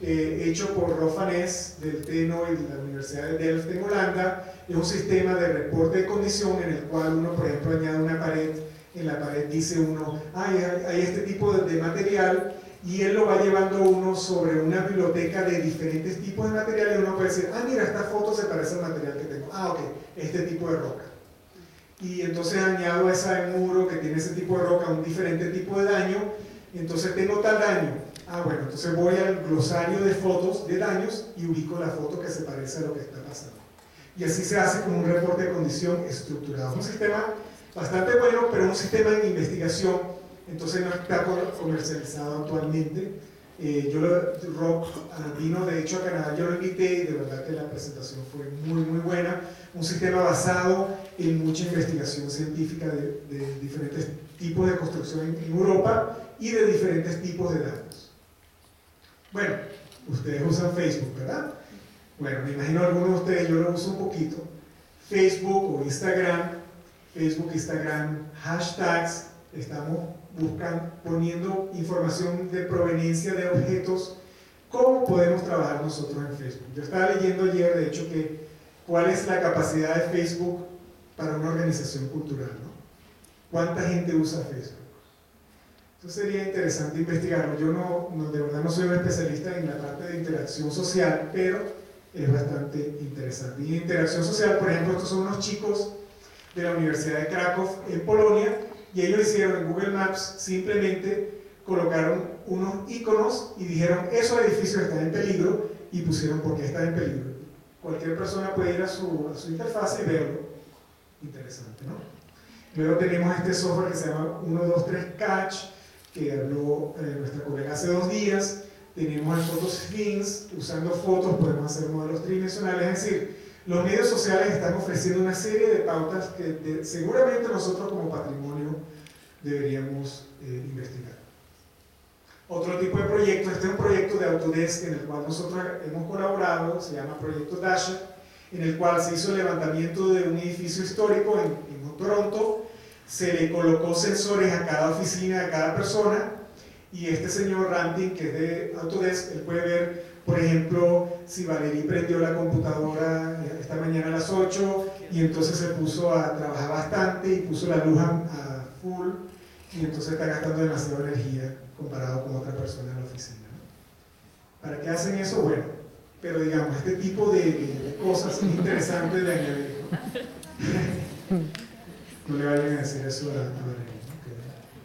hecho por Rob van Ness del TNO y de la Universidad de Delft en Holanda. Es un sistema de reporte de condición en el cual uno, por ejemplo, añade una pared, en la pared dice uno, hay este tipo de material, y él lo va llevando uno sobre una biblioteca de diferentes tipos de materiales, y uno puede decir, mira, esta foto se parece al material que tengo, ok, este tipo de roca. Y entonces añado a ese muro que tiene ese tipo de roca un diferente tipo de daño, entonces tengo tal daño. Bueno, entonces voy al glosario de fotos de daños y ubico la foto que se parece a lo que está pasando. Y así se hace como un reporte de condición estructurado. Un sistema bastante bueno, pero un sistema de investigación, entonces no está comercializado actualmente. Rob vino de hecho a Canadá, yo lo invité y de verdad que la presentación fue muy muy buena. Un sistema basado en mucha investigación científica de diferentes tipos de construcción en Europa y de diferentes tipos de datos. Bueno, ustedes usan Facebook, ¿verdad? Bueno, me imagino algunos de ustedes, yo lo uso un poquito. Facebook o Instagram, Facebook, Instagram, hashtags, estamos poniendo información de proveniencia de objetos. ¿Cómo podemos trabajar nosotros en Facebook? Yo estaba leyendo ayer, de hecho, que cuál es la capacidad de Facebook para una organización cultural, ¿no? ¿Cuánta gente usa Facebook? Eso sería interesante investigarlo. Yo de verdad no soy un especialista en la parte de interacción social, pero es bastante interesante. Y en interacción social, por ejemplo, estos son unos chicos de la Universidad de Krakow en Polonia, y ellos hicieron en Google Maps, simplemente colocaron unos iconos y dijeron, esos edificios están en peligro, y pusieron por qué están en peligro. Cualquier persona puede ir a su interfaz y verlo. Interesante, ¿no? Luego tenemos este software que se llama 123 Catch, que habló nuestra colega hace 2 días. Tenemos el PhotoSphinx, usando fotos podemos hacer modelos tridimensionales, es decir, los medios sociales están ofreciendo una serie de pautas que seguramente nosotros como patrimonio deberíamos investigar. Otro tipo de proyecto, este es un proyecto de Autodesk en el cual nosotros hemos colaborado, se llama Proyecto Dasher, en el cual se hizo el levantamiento de un edificio histórico en Toronto, se le colocó sensores a cada oficina, a cada persona, y este señor Ranting, que es de Autodesk, él puede ver, por ejemplo, si Valerie prendió la computadora esta mañana a las 8 y entonces se puso a trabajar bastante y puso la luz a full y entonces está gastando demasiada energía comparado con otra persona en la oficina, ¿no? ¿Para qué hacen eso? Bueno, pero digamos, este tipo de cosas es interesante de añadir, ¿no? No le vayan a decir eso a Valerie.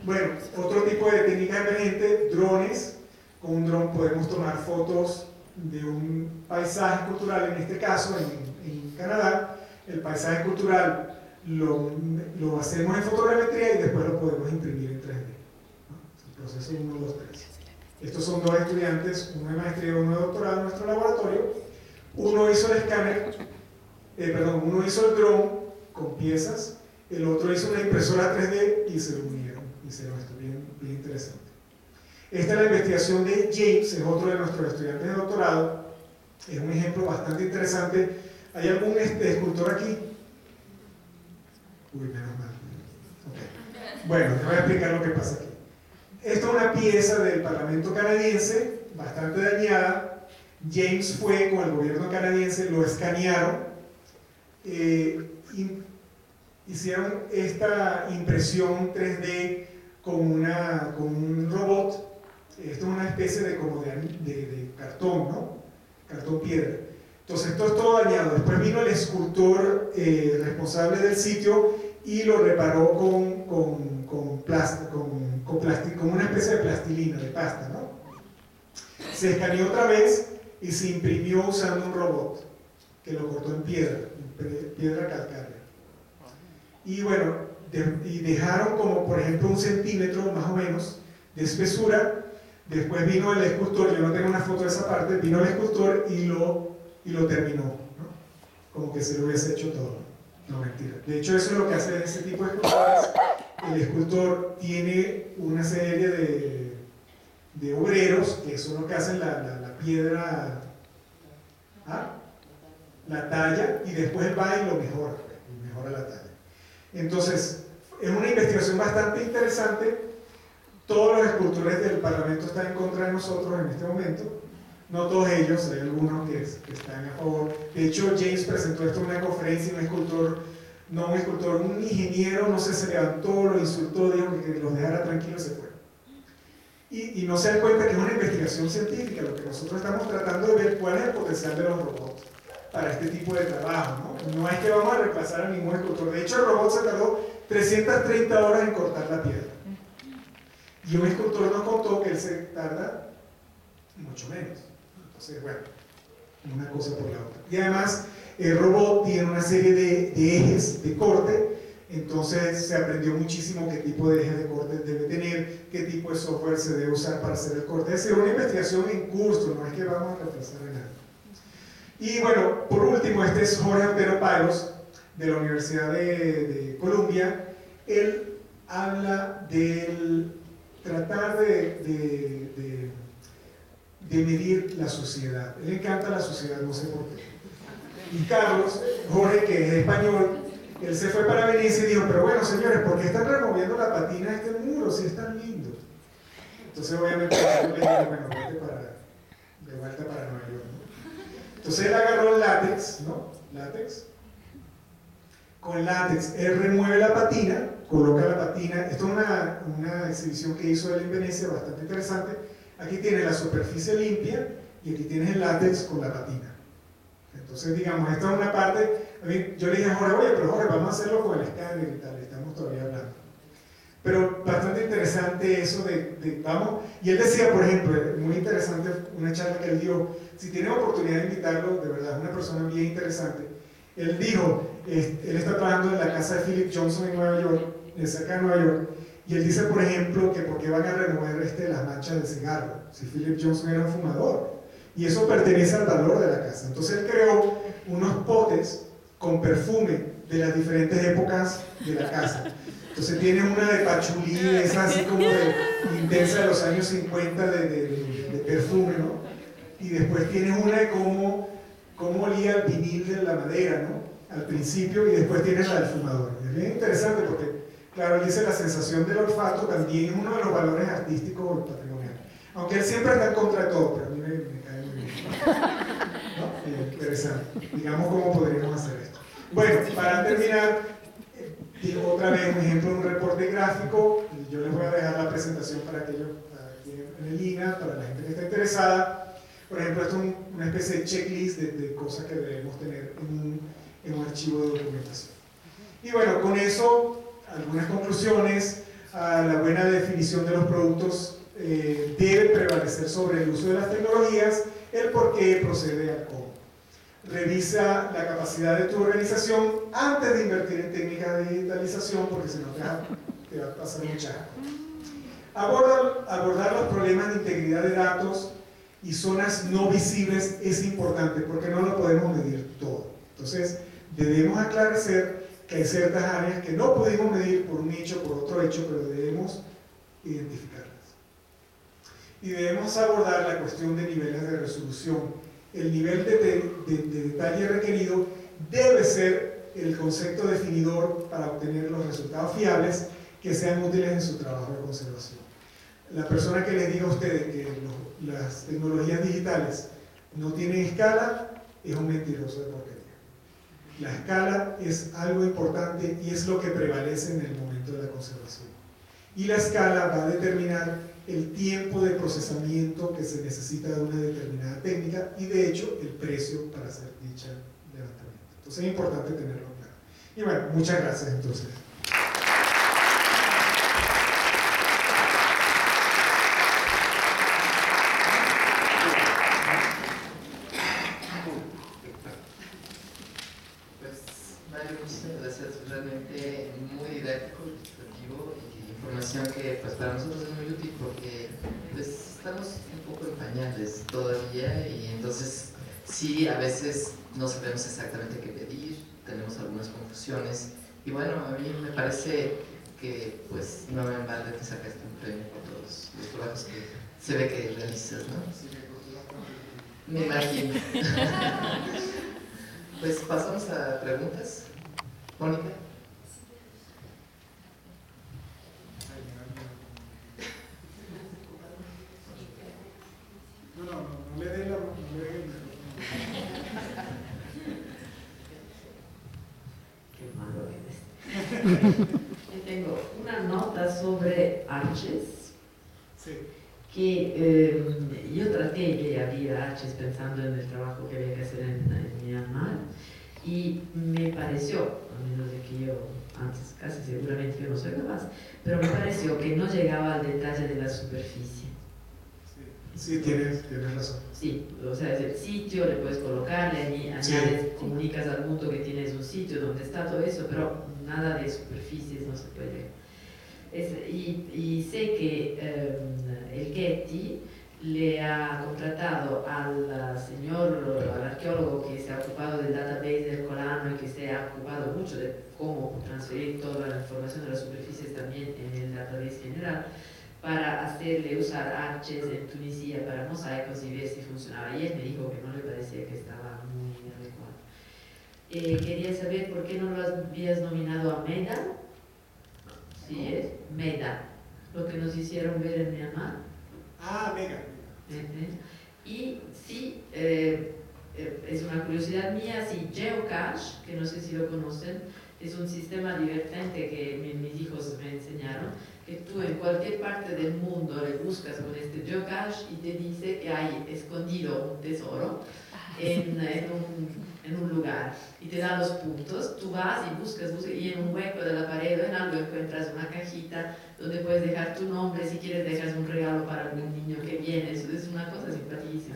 Bueno, otro tipo de técnica emergente, drones. Con un dron podemos tomar fotos de un paisaje cultural, en este caso en Canadá. El paisaje cultural lo hacemos en fotogrametría y después lo podemos imprimir en 3D, ¿no? El proceso 1, 2, 3. Estos son 2 estudiantes, uno de maestría y uno de doctorado en nuestro laboratorio. Uno hizo el escáner, uno hizo el dron con piezas, el otro hizo una impresora 3D y se lo unieron. Hicieron esto, bien interesante. Esta es la investigación de James, es otro de nuestros estudiantes de doctorado. Es un ejemplo bastante interesante. ¿Hay algún escultor aquí? Uy, menos mal. Okay. Bueno, te voy a explicar lo que pasa aquí. Esta es una pieza del Parlamento canadiense, bastante dañada. James fue con el gobierno canadiense, lo escanearon, hicieron esta impresión 3D con un robot. Esto es una especie de cartón, ¿no? Cartón piedra. Entonces esto es todo dañado. Después vino el escultor responsable del sitio y lo reparó con una especie de plastilina, de pasta, ¿no? Se escaneó otra vez y se imprimió usando un robot que lo cortó en piedra calcárea. Y bueno, y dejaron como por ejemplo 1 centímetro más o menos de espesura. Después vino el escultor, yo no tengo una foto de esa parte, vino el escultor y lo terminó, ¿no? Como que se lo hubiese hecho todo. No, mentira. De hecho, eso es lo que hace ese tipo de escultores. El escultor tiene una serie de obreros que son los que hacen la piedra, la talla, y después va y lo mejora la talla. Entonces, es una investigación bastante interesante. Todos los escultores del Parlamento están en contra de nosotros en este momento. No todos ellos, hay algunos que están a favor. De hecho, James presentó esto en una conferencia y un ingeniero, no sé, se levantó, lo insultó, dijo que los dejara tranquilos y se fue. Y no se dan cuenta que es una investigación científica. Lo que nosotros estamos tratando de ver cuál es el potencial de los robots para este tipo de trabajo, ¿no? No es que vamos a reemplazar a ningún escultor. De hecho, el robot se tardó 330 horas en cortar la piedra. Y un escultor nos contó que él se tarda mucho menos. Entonces, bueno, una cosa por la otra. Y además, el robot tiene una serie de ejes de corte, entonces se aprendió muchísimo qué tipo de ejes de corte debe tener, qué tipo de software se debe usar para hacer el corte. Es decir, una investigación en curso, no es que vamos a retrasar en nada. Y bueno, por último, este es Jorge Otero Pairos, de la Universidad de Columbia. Él habla del tratar de medir la suciedad. A él le encanta la suciedad, no sé por qué. Y Carlos, Jorge, que es español, él se fue para Venecia y dijo, pero bueno, señores, ¿por qué están removiendo la patina de este muro si es tan lindo? Entonces, obviamente, yo le dije, bueno, de vuelta para Nueva York, ¿no? Entonces, él agarró el látex, ¿no? Látex. Con látex, él remueve la patina, coloca la patina. Esto es una exhibición que hizo él en Venecia, bastante interesante. Aquí tienes la superficie limpia y aquí tienes el látex con la patina. Entonces, digamos, esta es una parte. A mí, yo le dije a Jorge, oye, pero Jorge, vamos a hacerlo con el escáner y tal, estamos todavía hablando. Pero bastante interesante eso vamos. Y él decía, por ejemplo, muy interesante una charla que él dio, si tienen oportunidad de invitarlo, de verdad, es una persona bien interesante. Él dijo, él está trabajando en la casa de Philip Johnson en Nueva York, cerca de Nueva York, y él dice, por ejemplo, que por qué van a remover las manchas de cigarro, si Philip Johnson era un fumador. Y eso pertenece al valor de la casa. Entonces él creó unos potes con perfume de las diferentes épocas de la casa. Entonces tiene una de pachulí, esa así como de intensa de los años 50 de perfume, ¿no? Y después tienes una de cómo olía el vinil de la madera, ¿no? Al principio, y después tienes la del fumador. Es bien interesante porque, claro, él dice la sensación del olfato también es uno de los valores artísticos patrimoniales. Aunque él siempre está en contra de todo, pero a mí me cae muy bien. ¿No? Interesante. Digamos cómo podríamos hacer esto. Bueno, para terminar, digo otra vez un ejemplo de un reporte gráfico. Yo les voy a dejar la presentación para aquellos en el INA, para la gente que está interesada. Por ejemplo, esto es una especie de checklist de cosas que debemos tener en un archivo de documentación. Y bueno, con eso, algunas conclusiones. La buena definición de los productos debe prevalecer sobre el uso de las tecnologías, el por qué procede al cómo. Revisa la capacidad de tu organización antes de invertir en técnicas de digitalización, porque si no te va a pasar mucha. Abordar los problemas de integridad de datos y zonas no visibles es importante porque no lo podemos medir todo. Entonces, debemos aclarecer que hay ciertas áreas que no podemos medir por un hecho, por otro hecho, pero debemos identificarlas. Y debemos abordar la cuestión de niveles de resolución. El nivel de detalle requerido debe ser el concepto definidor para obtener los resultados fiables que sean útiles en su trabajo de conservación. La persona que les diga a ustedes que las tecnologías digitales no tienen escala es un mentiroso de porquería. La escala es algo importante y es lo que prevalece en el momento de la conservación. Y la escala va a determinar el tiempo de procesamiento que se necesita de una determinada técnica y de hecho el precio para hacer dicha levantamiento. Entonces es importante tenerlo claro. Y bueno, muchas gracias entonces. Realmente muy didáctico, ilustrativo y información que pues para nosotros es muy útil porque pues estamos un poco en pañales todavía y entonces sí a veces no sabemos exactamente qué pedir, tenemos algunas confusiones y bueno, a mí me parece que pues no me vale que sacaste un premio por todos los trabajos que se ve que realizas, ¿no? Me imagino. Pues pasamos a preguntas. Mónica. No le dé la mano. Qué malo eres. Yo tengo una nota sobre Arches. Sí. Que yo traté de abrir Arches pensando en el trabajo que había que hacer en Myanmar y me pareció, a menos de que yo antes casi seguramente yo no soy capaz, pero me pareció que no llegaba al detalle de la superficie. Sí, tienes razón. Sí, o sea, es el sitio, le puedes colocar, le añades, Sí. comunicas al mundo que tienes un sitio donde está todo eso, pero nada de superficies no se puede. Y sé que el Getty le ha contratado al arqueólogo que se ha ocupado del database del Colano y que se ha ocupado mucho de cómo transferir toda la información de las superficies también en el database general, para hacerle usar Arches en Tunisia para mosaicos y ver si funcionaba. Y él me dijo que no le parecía que estaba muy adecuado. Quería saber por qué no lo habías nominado a MEDA. Sí, es MEDA, lo que nos hicieron ver en Myanmar. Ah, Mega. Y sí, es una curiosidad mía, sí, Geocache, que no sé si lo conocen, es un sistema divertente que mis hijos me enseñaron, que tú en cualquier parte del mundo le buscas con este Geocache y te dice que hay escondido un tesoro en un lugar y te da los puntos, tú vas y buscas y en un hueco de la pared o en algo encuentras una cajita donde puedes dejar tu nombre, si quieres dejas un regalo para algún niño que viene, eso es una cosa simpaticísima.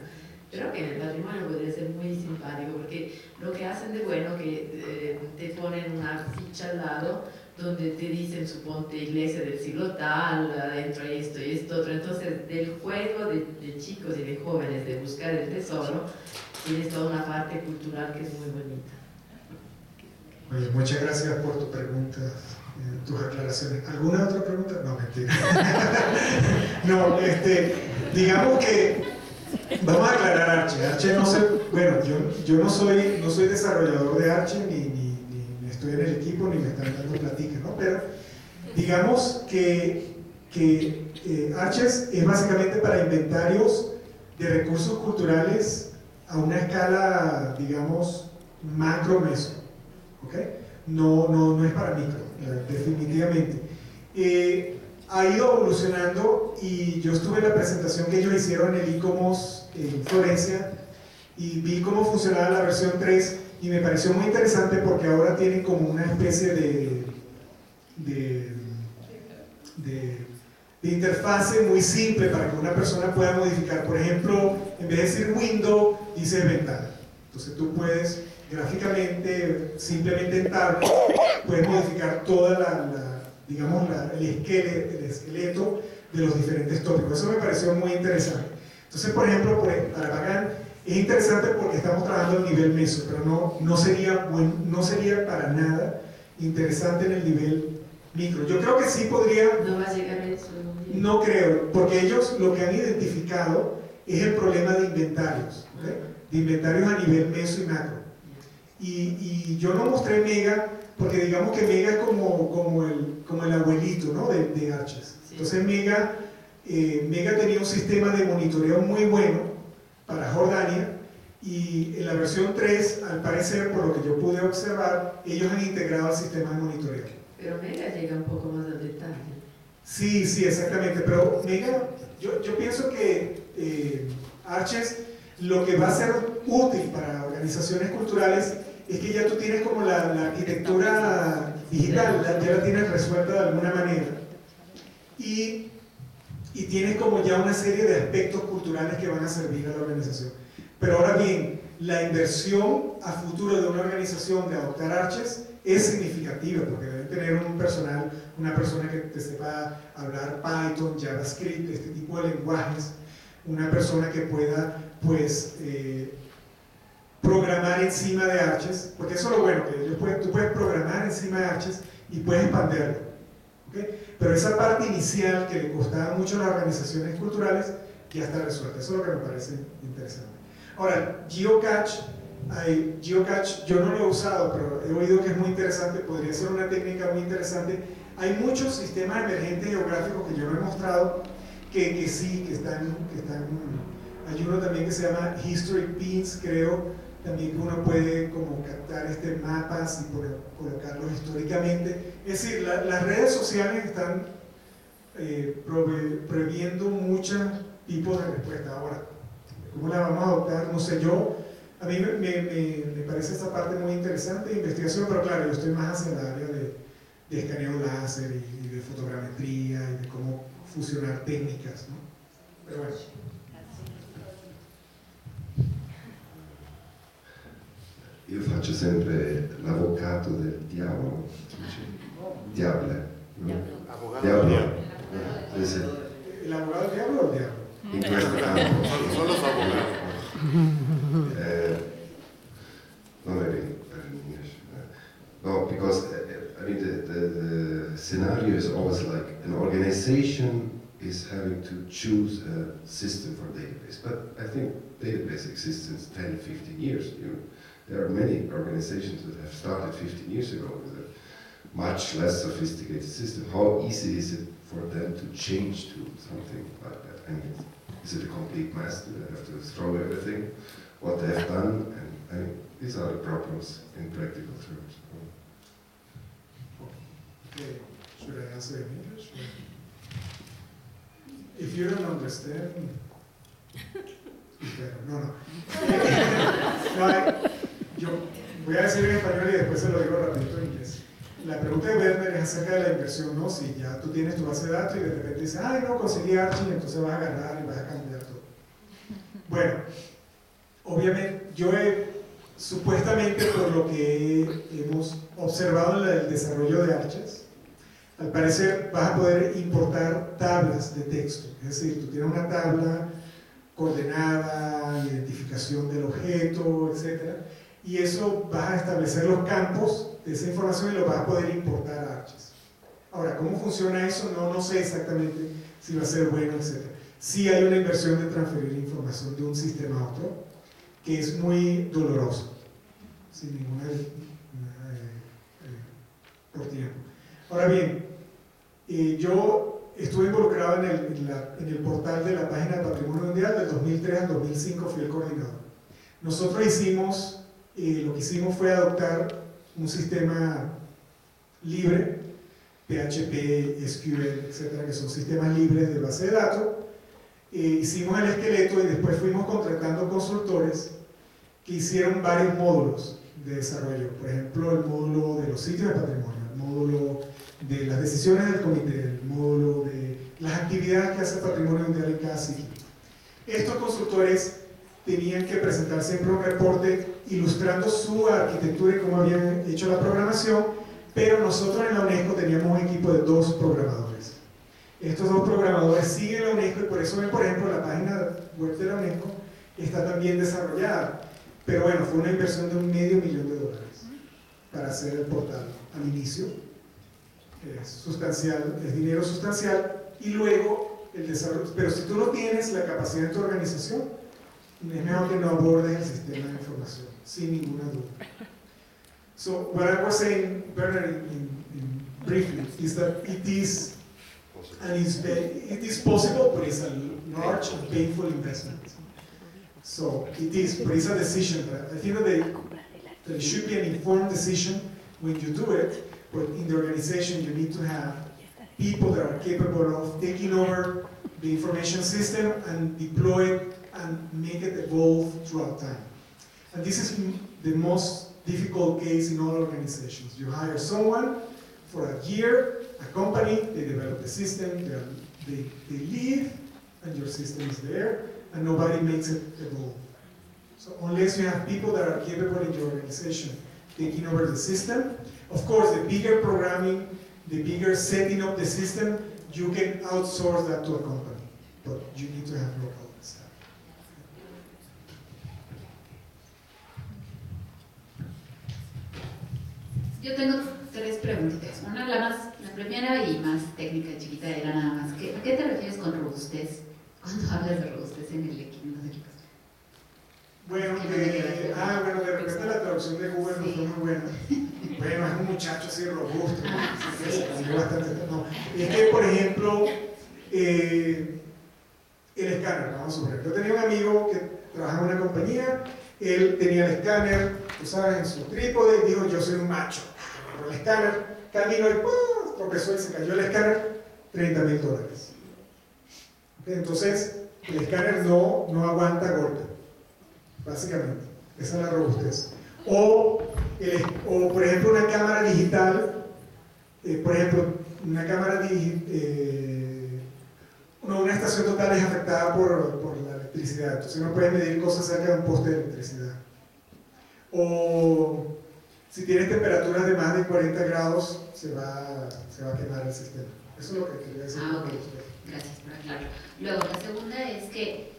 Pero que en el patrimonio podría ser muy simpático porque lo que hacen de bueno que te ponen una ficha al lado donde te dicen, suponte, iglesia del siglo tal, adentro hay esto y esto otro. Entonces, del juego de chicos y de jóvenes de buscar el tesoro, tienes toda una parte cultural que es muy bonita. Oye, muchas gracias por tu pregunta, tus aclaraciones. ¿Alguna otra pregunta? No, mentira. No, digamos que vamos a aclarar Arche. Arche no sé, bueno, yo no soy desarrollador de Arche, ni estoy en el equipo, ni me están dando platica, ¿no? Pero digamos que Arches es básicamente para inventarios de recursos culturales a una escala, digamos, macro-meso, ¿ok? No es para micro, definitivamente. Ha ido evolucionando y yo estuve en la presentación que ellos hicieron en el ICOMOS en Florencia y vi cómo funcionaba la versión 3 y me pareció muy interesante porque ahora tienen como una especie de interfase muy simple para que una persona pueda modificar. Por ejemplo, en vez de decir window, dice ventana. Entonces tú puedes gráficamente, simplemente en tablet, puedes modificar toda el esqueleto de los diferentes tópicos. Eso me pareció muy interesante. Entonces, por ejemplo, para Bacán es interesante porque estamos trabajando al nivel meso, pero no sería para nada interesante en el nivel micro. Yo creo que sí podría... No va a llegar a eso. No creo, porque ellos lo que han identificado es el problema de inventarios, ¿okay? De inventarios a nivel meso y macro. Y yo no mostré Mega porque digamos que Mega es como el abuelito, ¿no? de Arches. Sí. Entonces Mega tenía un sistema de monitoreo muy bueno para Jordania y en la versión 3, al parecer, por lo que yo pude observar, ellos han integrado el sistema de monitoreo. Pero Mega llega un poco más al detalle. Sí, exactamente, pero Mega, yo pienso que Arches lo que va a ser útil para organizaciones culturales es que ya tú tienes como la arquitectura digital, ya la tienes resuelta de alguna manera y tienes como ya una serie de aspectos culturales que van a servir a la organización. Pero ahora bien, la inversión a futuro de una organización de adoptar Arches es significativa porque deben tener una persona que te sepa hablar Python, JavaScript, este tipo de lenguajes, una persona que pueda pues programar encima de Arches, porque eso es lo bueno, que tú puedes programar encima de Arches y puedes expanderlo, ¿okay? Pero esa parte inicial que le costaba mucho a las organizaciones culturales ya está resuelta. Eso es lo que me parece interesante. Ahora, Geocache yo no lo he usado, pero he oído que es muy interesante, podría ser una técnica muy interesante. Hay muchos sistemas emergentes geográficos que yo no he mostrado que están. Hay uno también que se llama History Pins, creo, también que uno puede como captar mapas y colocarlos históricamente. Es decir, las redes sociales están previendo muchos tipos de respuesta. Ahora, ¿cómo la vamos a adoptar? No sé, a mí me parece esta parte muy interesante de investigación, pero claro, yo estoy más hacia el área de escaneo láser y de fotogrametría y de cómo fusionar técnicas, ¿no? Pero bueno. Io faccio sempre l'avvocato del diavolo, diable, no? Diablo. ¿El abogado del diablo o el diablo? In questo campo. Son los abogados. Not very in English. No, because I mean the scenario is always like an organization is having to choose a system for database. But I think database exists since 10, 15 years. There are many organizations that have started 15 years ago with a much less sophisticated system. How easy is it for them to change to something like that? I mean, is it a complete mess? Do they have to throw everything, what they have done? And I mean, these are the problems in practical terms. Okay, should I answer in English? If you don't understand, no. Yo voy a decir en español y después se lo digo rapidito en inglés. La pregunta de Werner es acerca de la inversión, ¿no? Si ya tú tienes tu base de datos y de repente dices, ay, no, conseguí Archie, entonces vas a agarrar y vas a cambiar todo. Bueno, obviamente, supuestamente por lo que hemos observado en el desarrollo de Arches, al parecer vas a poder importar tablas de texto. Es decir, tú tienes una tabla coordenada, identificación del objeto, etc. Y eso vas a establecer los campos de esa información y lo vas a poder importar a Arches. Ahora, ¿cómo funciona eso? No sé exactamente si va a ser bueno, etc. Sí hay una inversión de transferir información de un sistema a otro, que es muy doloroso, sin ninguna por tiempo. Ahora bien, yo estuve involucrado en el portal de la página de Patrimonio Mundial del 2003 al 2005, fui el coordinador. Nosotros lo que hicimos fue adoptar un sistema libre, PHP, SQL, etcétera, que son sistemas libres de base de datos. Hicimos el esqueleto y después fuimos contratando consultores que hicieron varios módulos de desarrollo. Por ejemplo, el módulo de los sitios de patrimonio, el módulo de las decisiones del comité, el módulo de las actividades que hace Patrimonio Mundial en cada sitio. Estos consultores tenían que presentar siempre un reporte ilustrando su arquitectura y cómo habían hecho la programación, pero nosotros en la UNESCO teníamos un equipo de 2 programadores. Estos 2 programadores siguen la UNESCO y por eso ven, por ejemplo, la página web de la UNESCO está también desarrollada. Pero bueno, fue una inversión de $500,000 para hacer el portal al inicio. Es sustancial, es dinero sustancial, y luego el desarrollo. Pero si tú no tienes la capacidad en tu organización, es mejor que no abordes el sistema de información, sin ninguna duda. So, what I was saying, Bernard, briefly, is that it is possible, but it's a large and painful investment. So it is, but it's a decision. I think that it should be an informed decision when you do it, but in the organization you need to have people that are capable of taking over the information system and deploy it and make it evolve throughout time. And this is the most difficult case in all organizations. You hire someone for a year, a company, they develop the system, they leave, and your system is there, and nobody makes it evolve. So unless you have people that are capable in your organization taking over the system, of course, the bigger programming, the bigger setting up the system, you can outsource that to a company, but you need to have local staff. Yo tengo 3 preguntitas. Una, la primera y más técnica y chiquita era nada más. ¿A qué te refieres con robustez cuando hablas de robustez en los equipos? Bueno, de repente la traducción de Google no fue muy buena. Bueno, es un muchacho así robusto, ¿no? Que se cambió bastante. No. Es que, por ejemplo, el escáner, vamos a suponer. Yo tenía un amigo que trabajaba en una compañía, él tenía el escáner, tú sabes, en su trípode, y dijo, yo soy un macho. Agarró el escáner, caminó y tropezó y se cayó el escáner, $30,000. Entonces, el escáner no aguanta golpe, básicamente. Esa es la robustez. O por ejemplo, una cámara digital, una estación total es afectada por la electricidad, entonces no puedes medir cosas cerca de un poste de electricidad. O si tienes temperaturas de más de 40 grados, se va a quemar el sistema. Eso es lo que quería decir. Ok. Gracias por aclararlo. Luego, la segunda es que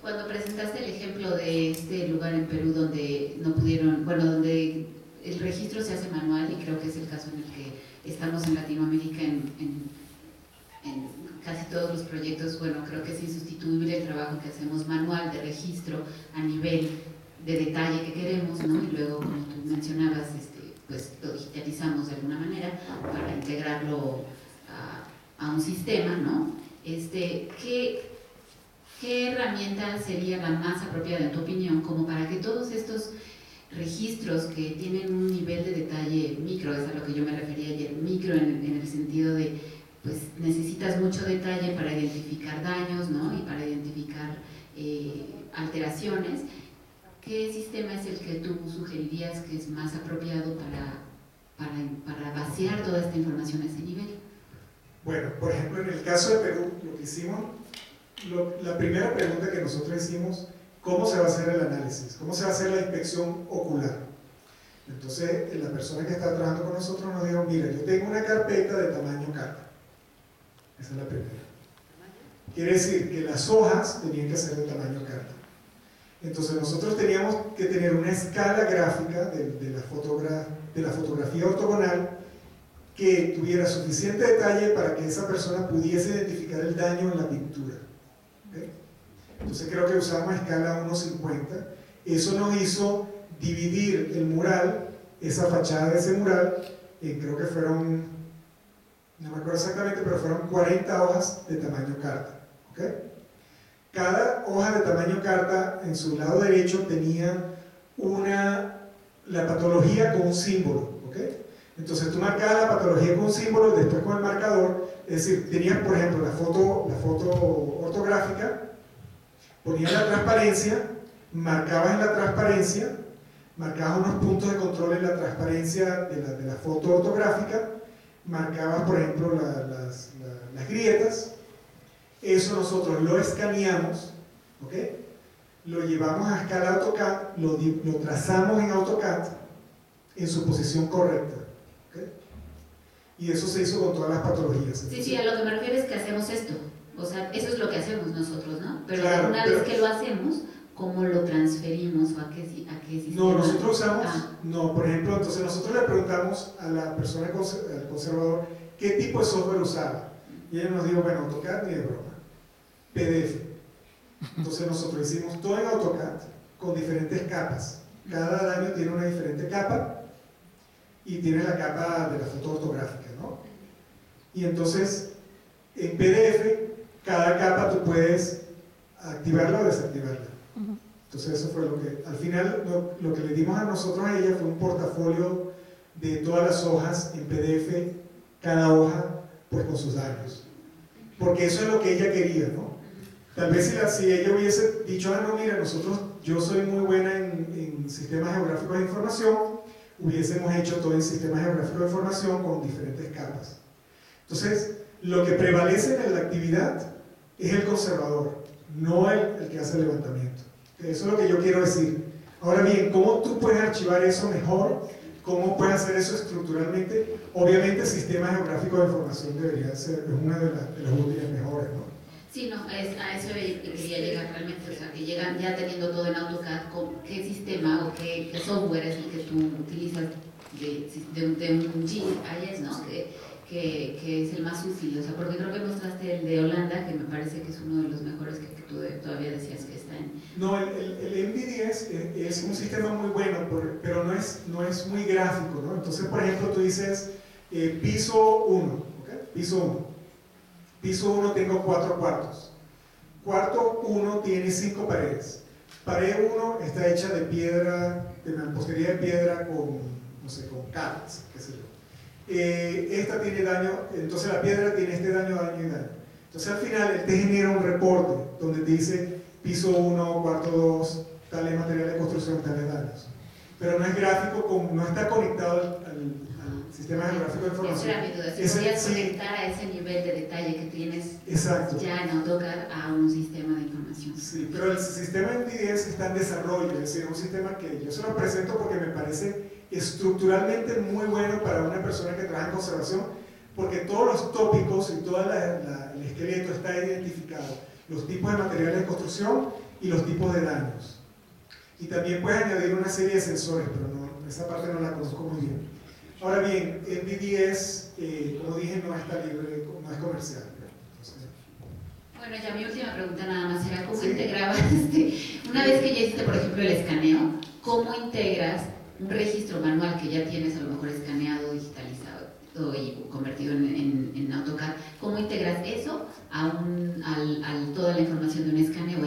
cuando presentaste el ejemplo de este lugar en Perú donde no pudieron, donde el registro se hace manual, y creo que es el caso en el que estamos en Latinoamérica en casi todos los proyectos, bueno, creo que es insustituible el trabajo que hacemos manual de registro a nivel de detalle que queremos, ¿no? Y luego, como tú mencionabas, pues lo digitalizamos de alguna manera para integrarlo a un sistema, ¿no? ¿Qué herramienta sería la más apropiada, en tu opinión, como para que todos estos registros que tienen un nivel de detalle micro, es a lo que yo me refería ayer, micro en el sentido de, pues necesitas mucho detalle para identificar daños, ¿no? Y para identificar alteraciones, ¿qué sistema es el que tú sugerirías que es más apropiado para vaciar toda esta información a ese nivel? Bueno, por ejemplo, en el caso de Perú, lo que hicimos, la primera pregunta que nosotros hicimos, ¿cómo se va a hacer el análisis? ¿Cómo se va a hacer la inspección ocular? Entonces, la persona que está trabajando con nosotros nos dijo, mira, yo tengo una carpeta de tamaño carta. Esa es la primera. Quiere decir que las hojas tenían que ser de tamaño carta. Entonces, nosotros teníamos que tener una escala gráfica de la fotografía ortogonal que tuviera suficiente detalle para que esa persona pudiese identificar el daño en la pintura. ¿Okay? Entonces creo que usamos escala 1:50. Eso nos hizo dividir el mural, esa fachada de ese mural, creo que fueron, no me acuerdo exactamente, pero fueron 40 hojas de tamaño carta. ¿Okay? Cada hoja de tamaño carta en su lado derecho tenía la patología con un símbolo. ¿Okay? Entonces tú marcabas la patología con un símbolo, después con el marcador, es decir, tenías por ejemplo la foto ortográfica, ponías la transparencia, marcabas en la transparencia, marcabas unos puntos de control en la transparencia de la foto ortográfica, marcabas por ejemplo las grietas, eso nosotros lo escaneamos, ¿okay? Lo llevamos a escala AutoCAD, lo trazamos en AutoCAD en su posición correcta. ¿Okay? Y eso se hizo con todas las patologías. Entonces, sí, a lo que me refiero es que hacemos esto. O sea, eso es lo que hacemos nosotros, ¿no? Pero claro, una vez que lo hacemos, ¿cómo lo transferimos o a qué sistema? No, nosotros usamos, no, por ejemplo, entonces nosotros le preguntamos a la persona, al conservador, qué tipo de software usaba. Y ella nos dijo, bueno, AutoCAD ni de broma, PDF. Entonces nosotros hicimos todo en AutoCAD con diferentes capas. Cada daño tiene una diferente capa y tiene la capa de la foto ortográfica, ¿no? Y entonces, en PDF, cada capa tú puedes activarla o desactivarla. Entonces eso fue lo que, al final, lo que le dimos a nosotros a ella fue un portafolio de todas las hojas en PDF, cada hoja pues con sus daños. Porque eso es lo que ella quería, ¿no? Tal vez si ella hubiese dicho, no, mira, yo soy muy buena en sistemas geográficos de información, hubiésemos hecho todo en sistemas geográficos de información con diferentes capas. Entonces, lo que prevalece en la actividad es el conservador, no el que hace el levantamiento. Eso es lo que yo quiero decir. Ahora bien, ¿cómo tú puedes archivar eso mejor? ¿Cómo puedes hacer eso estructuralmente? Obviamente el sistema geográfico de información debería ser una de las útiles mejores, ¿no? Sí, no, a eso quería llegar realmente, o sea, que llegan ya teniendo todo en AutoCAD, ¿qué sistema o qué software es el que tú utilizas de un GIS, ¿no? Que es el más útil, o sea, porque creo que mostraste el de Holanda, que me parece que es uno de los mejores que tú todavía decías que está en... No, el MD10 es un sistema muy bueno, pero no es muy gráfico, ¿no? Entonces, por ejemplo, tú dices piso 1, ¿okay? Piso 1. Piso 1 tengo 4 cuartos. Cuarto 1 tiene 5 paredes. Pared 1 está hecha de piedra, de mampostería de piedra con, no sé, con cables, qué sé yo. Esta tiene daño, entonces la piedra tiene este daño, daño y daño. Entonces al final él te genera un reporte donde te dice piso 1, cuarto 2, tales materiales de construcción, tales daños. Pero no es gráfico, no está conectado al sistema geográfico de información. Esa era mi duda, si podías conectar a ese nivel de detalle que tienes ya en AutoCAD a un sistema de información. Sí, pero el sistema MD10 está en desarrollo, es decir, un sistema que yo se lo presento porque me parece estructuralmente muy bueno para una persona que trabaja en conservación, porque todos los tópicos y todo el esqueleto está identificado, los tipos de materiales de construcción y los tipos de daños. Y también puedes añadir una serie de sensores, pero esa parte no la conozco muy bien. Ahora bien, MD10, como dije, no está libre, no es comercial. Entonces, Bueno, ya mi última pregunta nada más era cómo Sí. integrabas, una vez que ya hiciste, por ejemplo, el escaneo, ¿cómo integras un registro manual que ya tienes a lo mejor escaneado, digitalizado y convertido en AutoCAD? ¿Cómo integras eso a toda la información de un escaneo,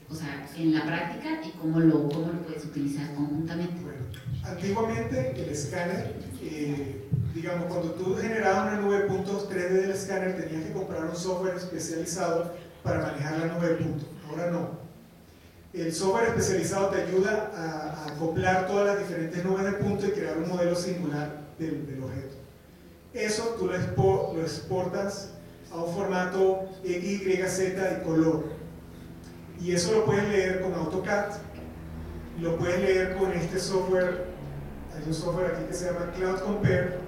o sea, en la práctica, y cómo lo puedes utilizar conjuntamente? Bueno, antiguamente el escáner, digamos, cuando tú generabas una nube de puntos 3D del escáner, tenías que comprar un software especializado para manejar la nube de puntos. Ahora no. El software especializado te ayuda a acoplar todas las diferentes nubes de puntos y crear un modelo singular del objeto. Eso tú lo exportas a un formato XYZ de color. Y eso lo puedes leer con AutoCAD, lo puedes leer con este software. Hay un software aquí que se llama Cloud Compare.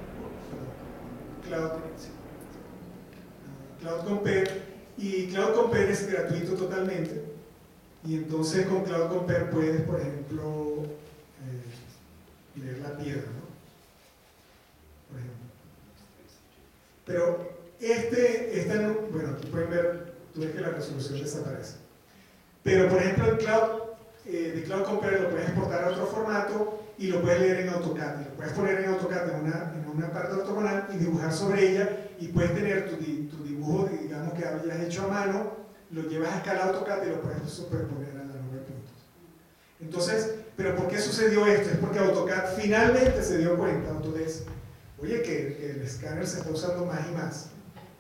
Cloud Compare. Y Cloud Compare es gratuito totalmente. Y entonces con Cloud Compare puedes, por ejemplo, leer la piedra, ¿no? Por ejemplo. Pero bueno, aquí pueden ver, tú ves que la resolución desaparece. Pero por ejemplo el de Cloud Compare lo puedes exportar a otro formato y lo puedes leer en AutoCAD. Y lo puedes poner en AutoCAD en una parte ortogonal y dibujar sobre ella, y puedes tener tu dibujo, digamos, que hayas hecho a mano, lo llevas a escala AutoCAD y lo puedes superponer a la nube de puntos. Entonces, ¿pero por qué sucedió esto? Es porque AutoCAD finalmente se dio cuenta, Autodesk, oye, que el escáner se está usando más y más.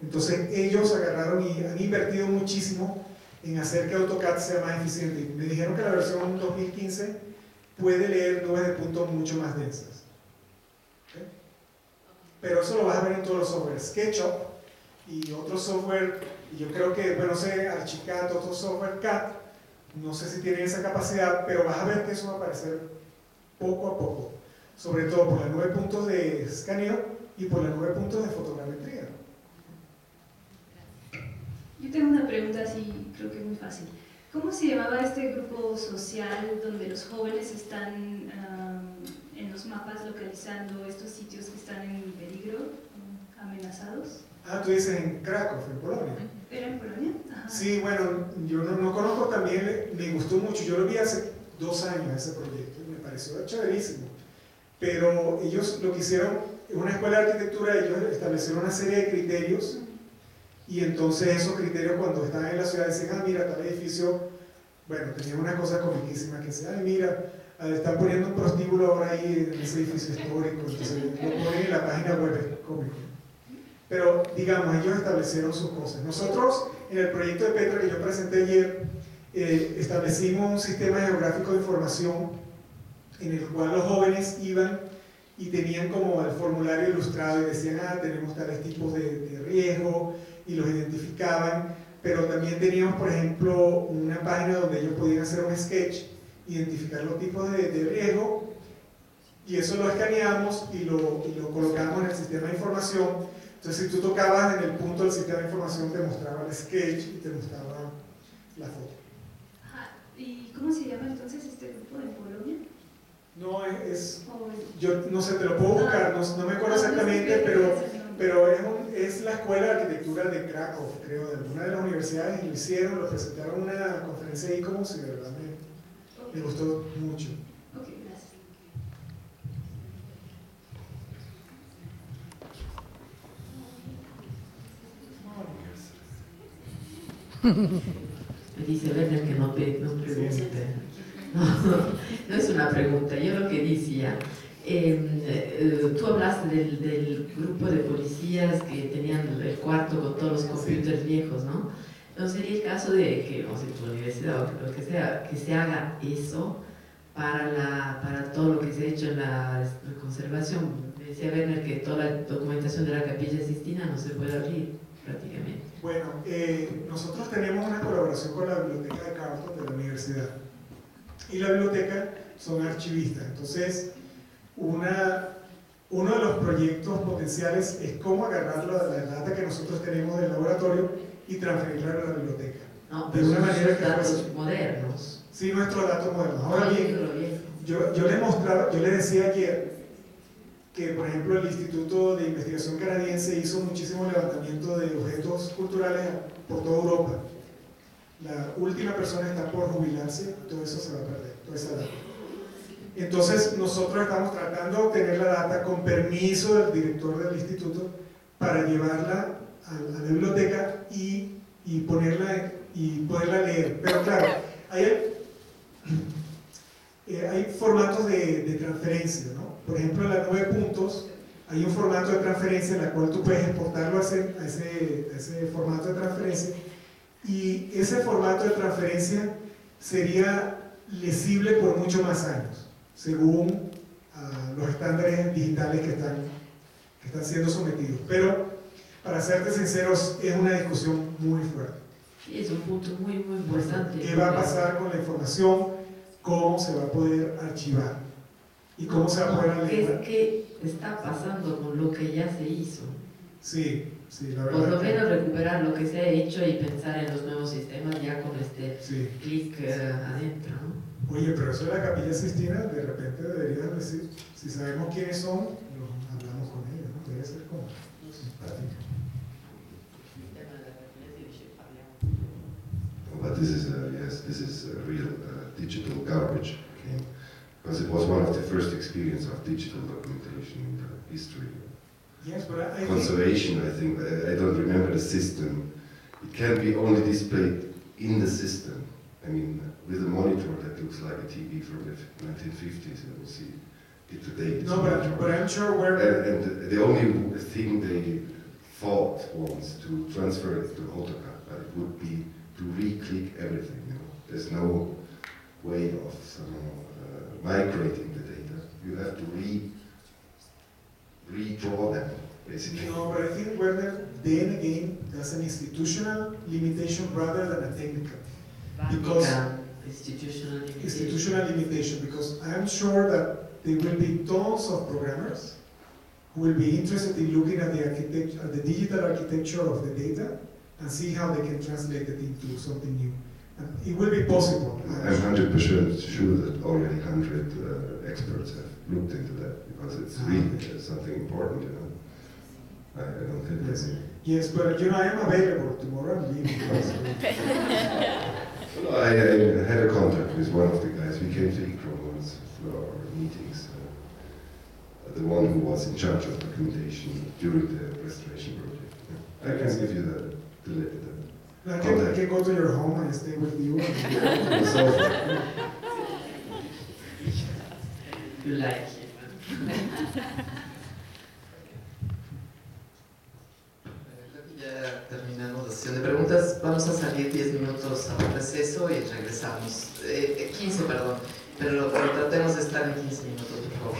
Entonces ellos agarraron y han invertido muchísimo en hacer que AutoCAD sea más eficiente. Y me dijeron que la versión 2015 puede leer nubes de puntos mucho más densas. ¿Okay? Pero eso lo vas a ver en todos los softwares. SketchUp y otro software, y yo creo que, bueno, no sé, Archicad, otro software CAD, no sé si tienen esa capacidad, pero vas a ver que eso va a aparecer poco a poco. Sobre todo por la nube de puntos de escaneo y por la nube de puntos de fotogrametría. Yo tengo una pregunta así, creo que es muy fácil. ¿Cómo se llamaba este grupo social donde los jóvenes están en los mapas localizando estos sitios que están en peligro, amenazados? Ah, tú dices en Krakow, en Polonia. ¿Era en Polonia? Ajá. Sí, bueno, yo no conozco también, me gustó mucho. Yo lo vi hace 2 años ese proyecto y me pareció chéverísimo. Pero ellos lo que hicieron, en una escuela de arquitectura, ellos establecieron una serie de criterios. Y entonces esos criterios, cuando estaban en la ciudad, decían, ah, mira, tal edificio, bueno, tenía una cosa comiquísima que decía, ay, mira, están poniendo un prostíbulo ahora ahí en ese edificio histórico, entonces lo ponen en la página web, es cómico. Pero, digamos, ellos establecieron sus cosas. Nosotros, en el proyecto de Petra que yo presenté ayer, establecimos un sistema geográfico de información en el cual los jóvenes iban y tenían como el formulario ilustrado y decían, ah, tenemos tales tipos de riesgo, y los identificaban, pero también teníamos, por ejemplo, una página donde ellos podían hacer un sketch, identificar los tipos de riesgo, y eso lo escaneamos y lo colocamos en el sistema de información. Entonces, si tú tocabas en el punto del sistema de información, te mostraba el sketch y te mostraba la foto. Ajá. ¿Y cómo se llama entonces este grupo en Polonia? No, ¿O en- yo no sé, te lo puedo buscar, no me acuerdo exactamente, pero es la escuela de arquitectura de Krakow, creo, de alguna de las universidades, y lo hicieron, lo presentaron en una conferencia de e-commerce y de verdad me gustó mucho. Ok, gracias. Me dice Werner que no pregunte. No es una pregunta, yo lo que decía, tú hablaste del grupo de policías que tenían el cuarto con todos los computers viejos, ¿no? ¿No sería el caso de que, no sé, tu universidad o lo que sea, que se haga eso para todo lo que se ha hecho en la conservación? Me decía Werner que toda la documentación de la Capilla Sistina no se puede abrir prácticamente. Bueno, nosotros tenemos una colaboración con la biblioteca de Carleton de la universidad, y la biblioteca son archivistas. Entonces, uno de los proyectos potenciales es cómo agarrar la data que nosotros tenemos del laboratorio y transferirla a la biblioteca. No, De pero una son manera que datos fuese- modernos. Sí, nuestros datos modernos. Ahora bien, Lo viejo. yo le decía ayer que, por ejemplo, el Instituto de Investigación Canadiense hizo muchísimo levantamiento de objetos culturales por toda Europa. la última persona está por jubilarse, todo eso se va a perder, toda esa data. Entonces nosotros estamos tratando de obtener la data con permiso del director del instituto para llevarla a la biblioteca y ponerla y poderla leer. Pero claro, hay formatos de transferencia, ¿no? Por ejemplo, en la 9 puntos hay un formato de transferencia en la cual tú puedes exportarlo a ese formato de transferencia, y ese formato de transferencia sería lesible por muchos más años, según los estándares digitales que están siendo sometidos. Pero, para serte sinceros, es una discusión muy fuerte. Sí, es un punto muy importante. ¿Qué va a pasar con la información? ¿Cómo se va a poder archivar? ¿Y cómo se va a poder analizar? ¿Qué está pasando con lo que ya se hizo? Sí, la verdad. Por lo menos recuperar lo que se ha hecho y pensar en los nuevos sistemas ya con este clic adentro, ¿no? Oye, pero eso de la Capilla Sistina, de repente deberías decir, si sabemos quiénes son, hablamos con ellos, ¿no? Debe ser como simpático. But this is real digital garbage, okay? Because it was one of the first experience of digital documentation in the history. Yes, but I conservation, I think, I don't remember the system. It can be only displayed in the system. I mean, with a monitor that looks like a TV from the 1950s, and you see it today. No, but I'm sure where... And the only thing they thought was to transfer it to AutoCAD, but it would be to re-click everything, you know. There's no way of somehow migrating the data. You have to redraw them, basically. No, but I think Werner, then again, that's an institutional limitation rather than a technical. Because institutional limitation, because I'm sure that there will be tons of programmers who will be interested in looking at the architecture, at the digital architecture of the data, and see how they can translate it into something new. And it will be possible. I'm 100% sure that already 100 experts have looked into that, because it's really something important, you know. I don't think that's it. Yes, but you know, I am available tomorrow. I'm leaving. I had a contact with one of the guys. We came to ICRO once for our meetings. The one who was in charge of documentation during the restoration project. I can give you I can go to your home and stay with you. You like it. Ya terminamos la sesión de preguntas. Vamos a salir 10 minutos a un receso y regresamos. 15, perdón. Pero tratemos de estar en 15 minutos, por favor.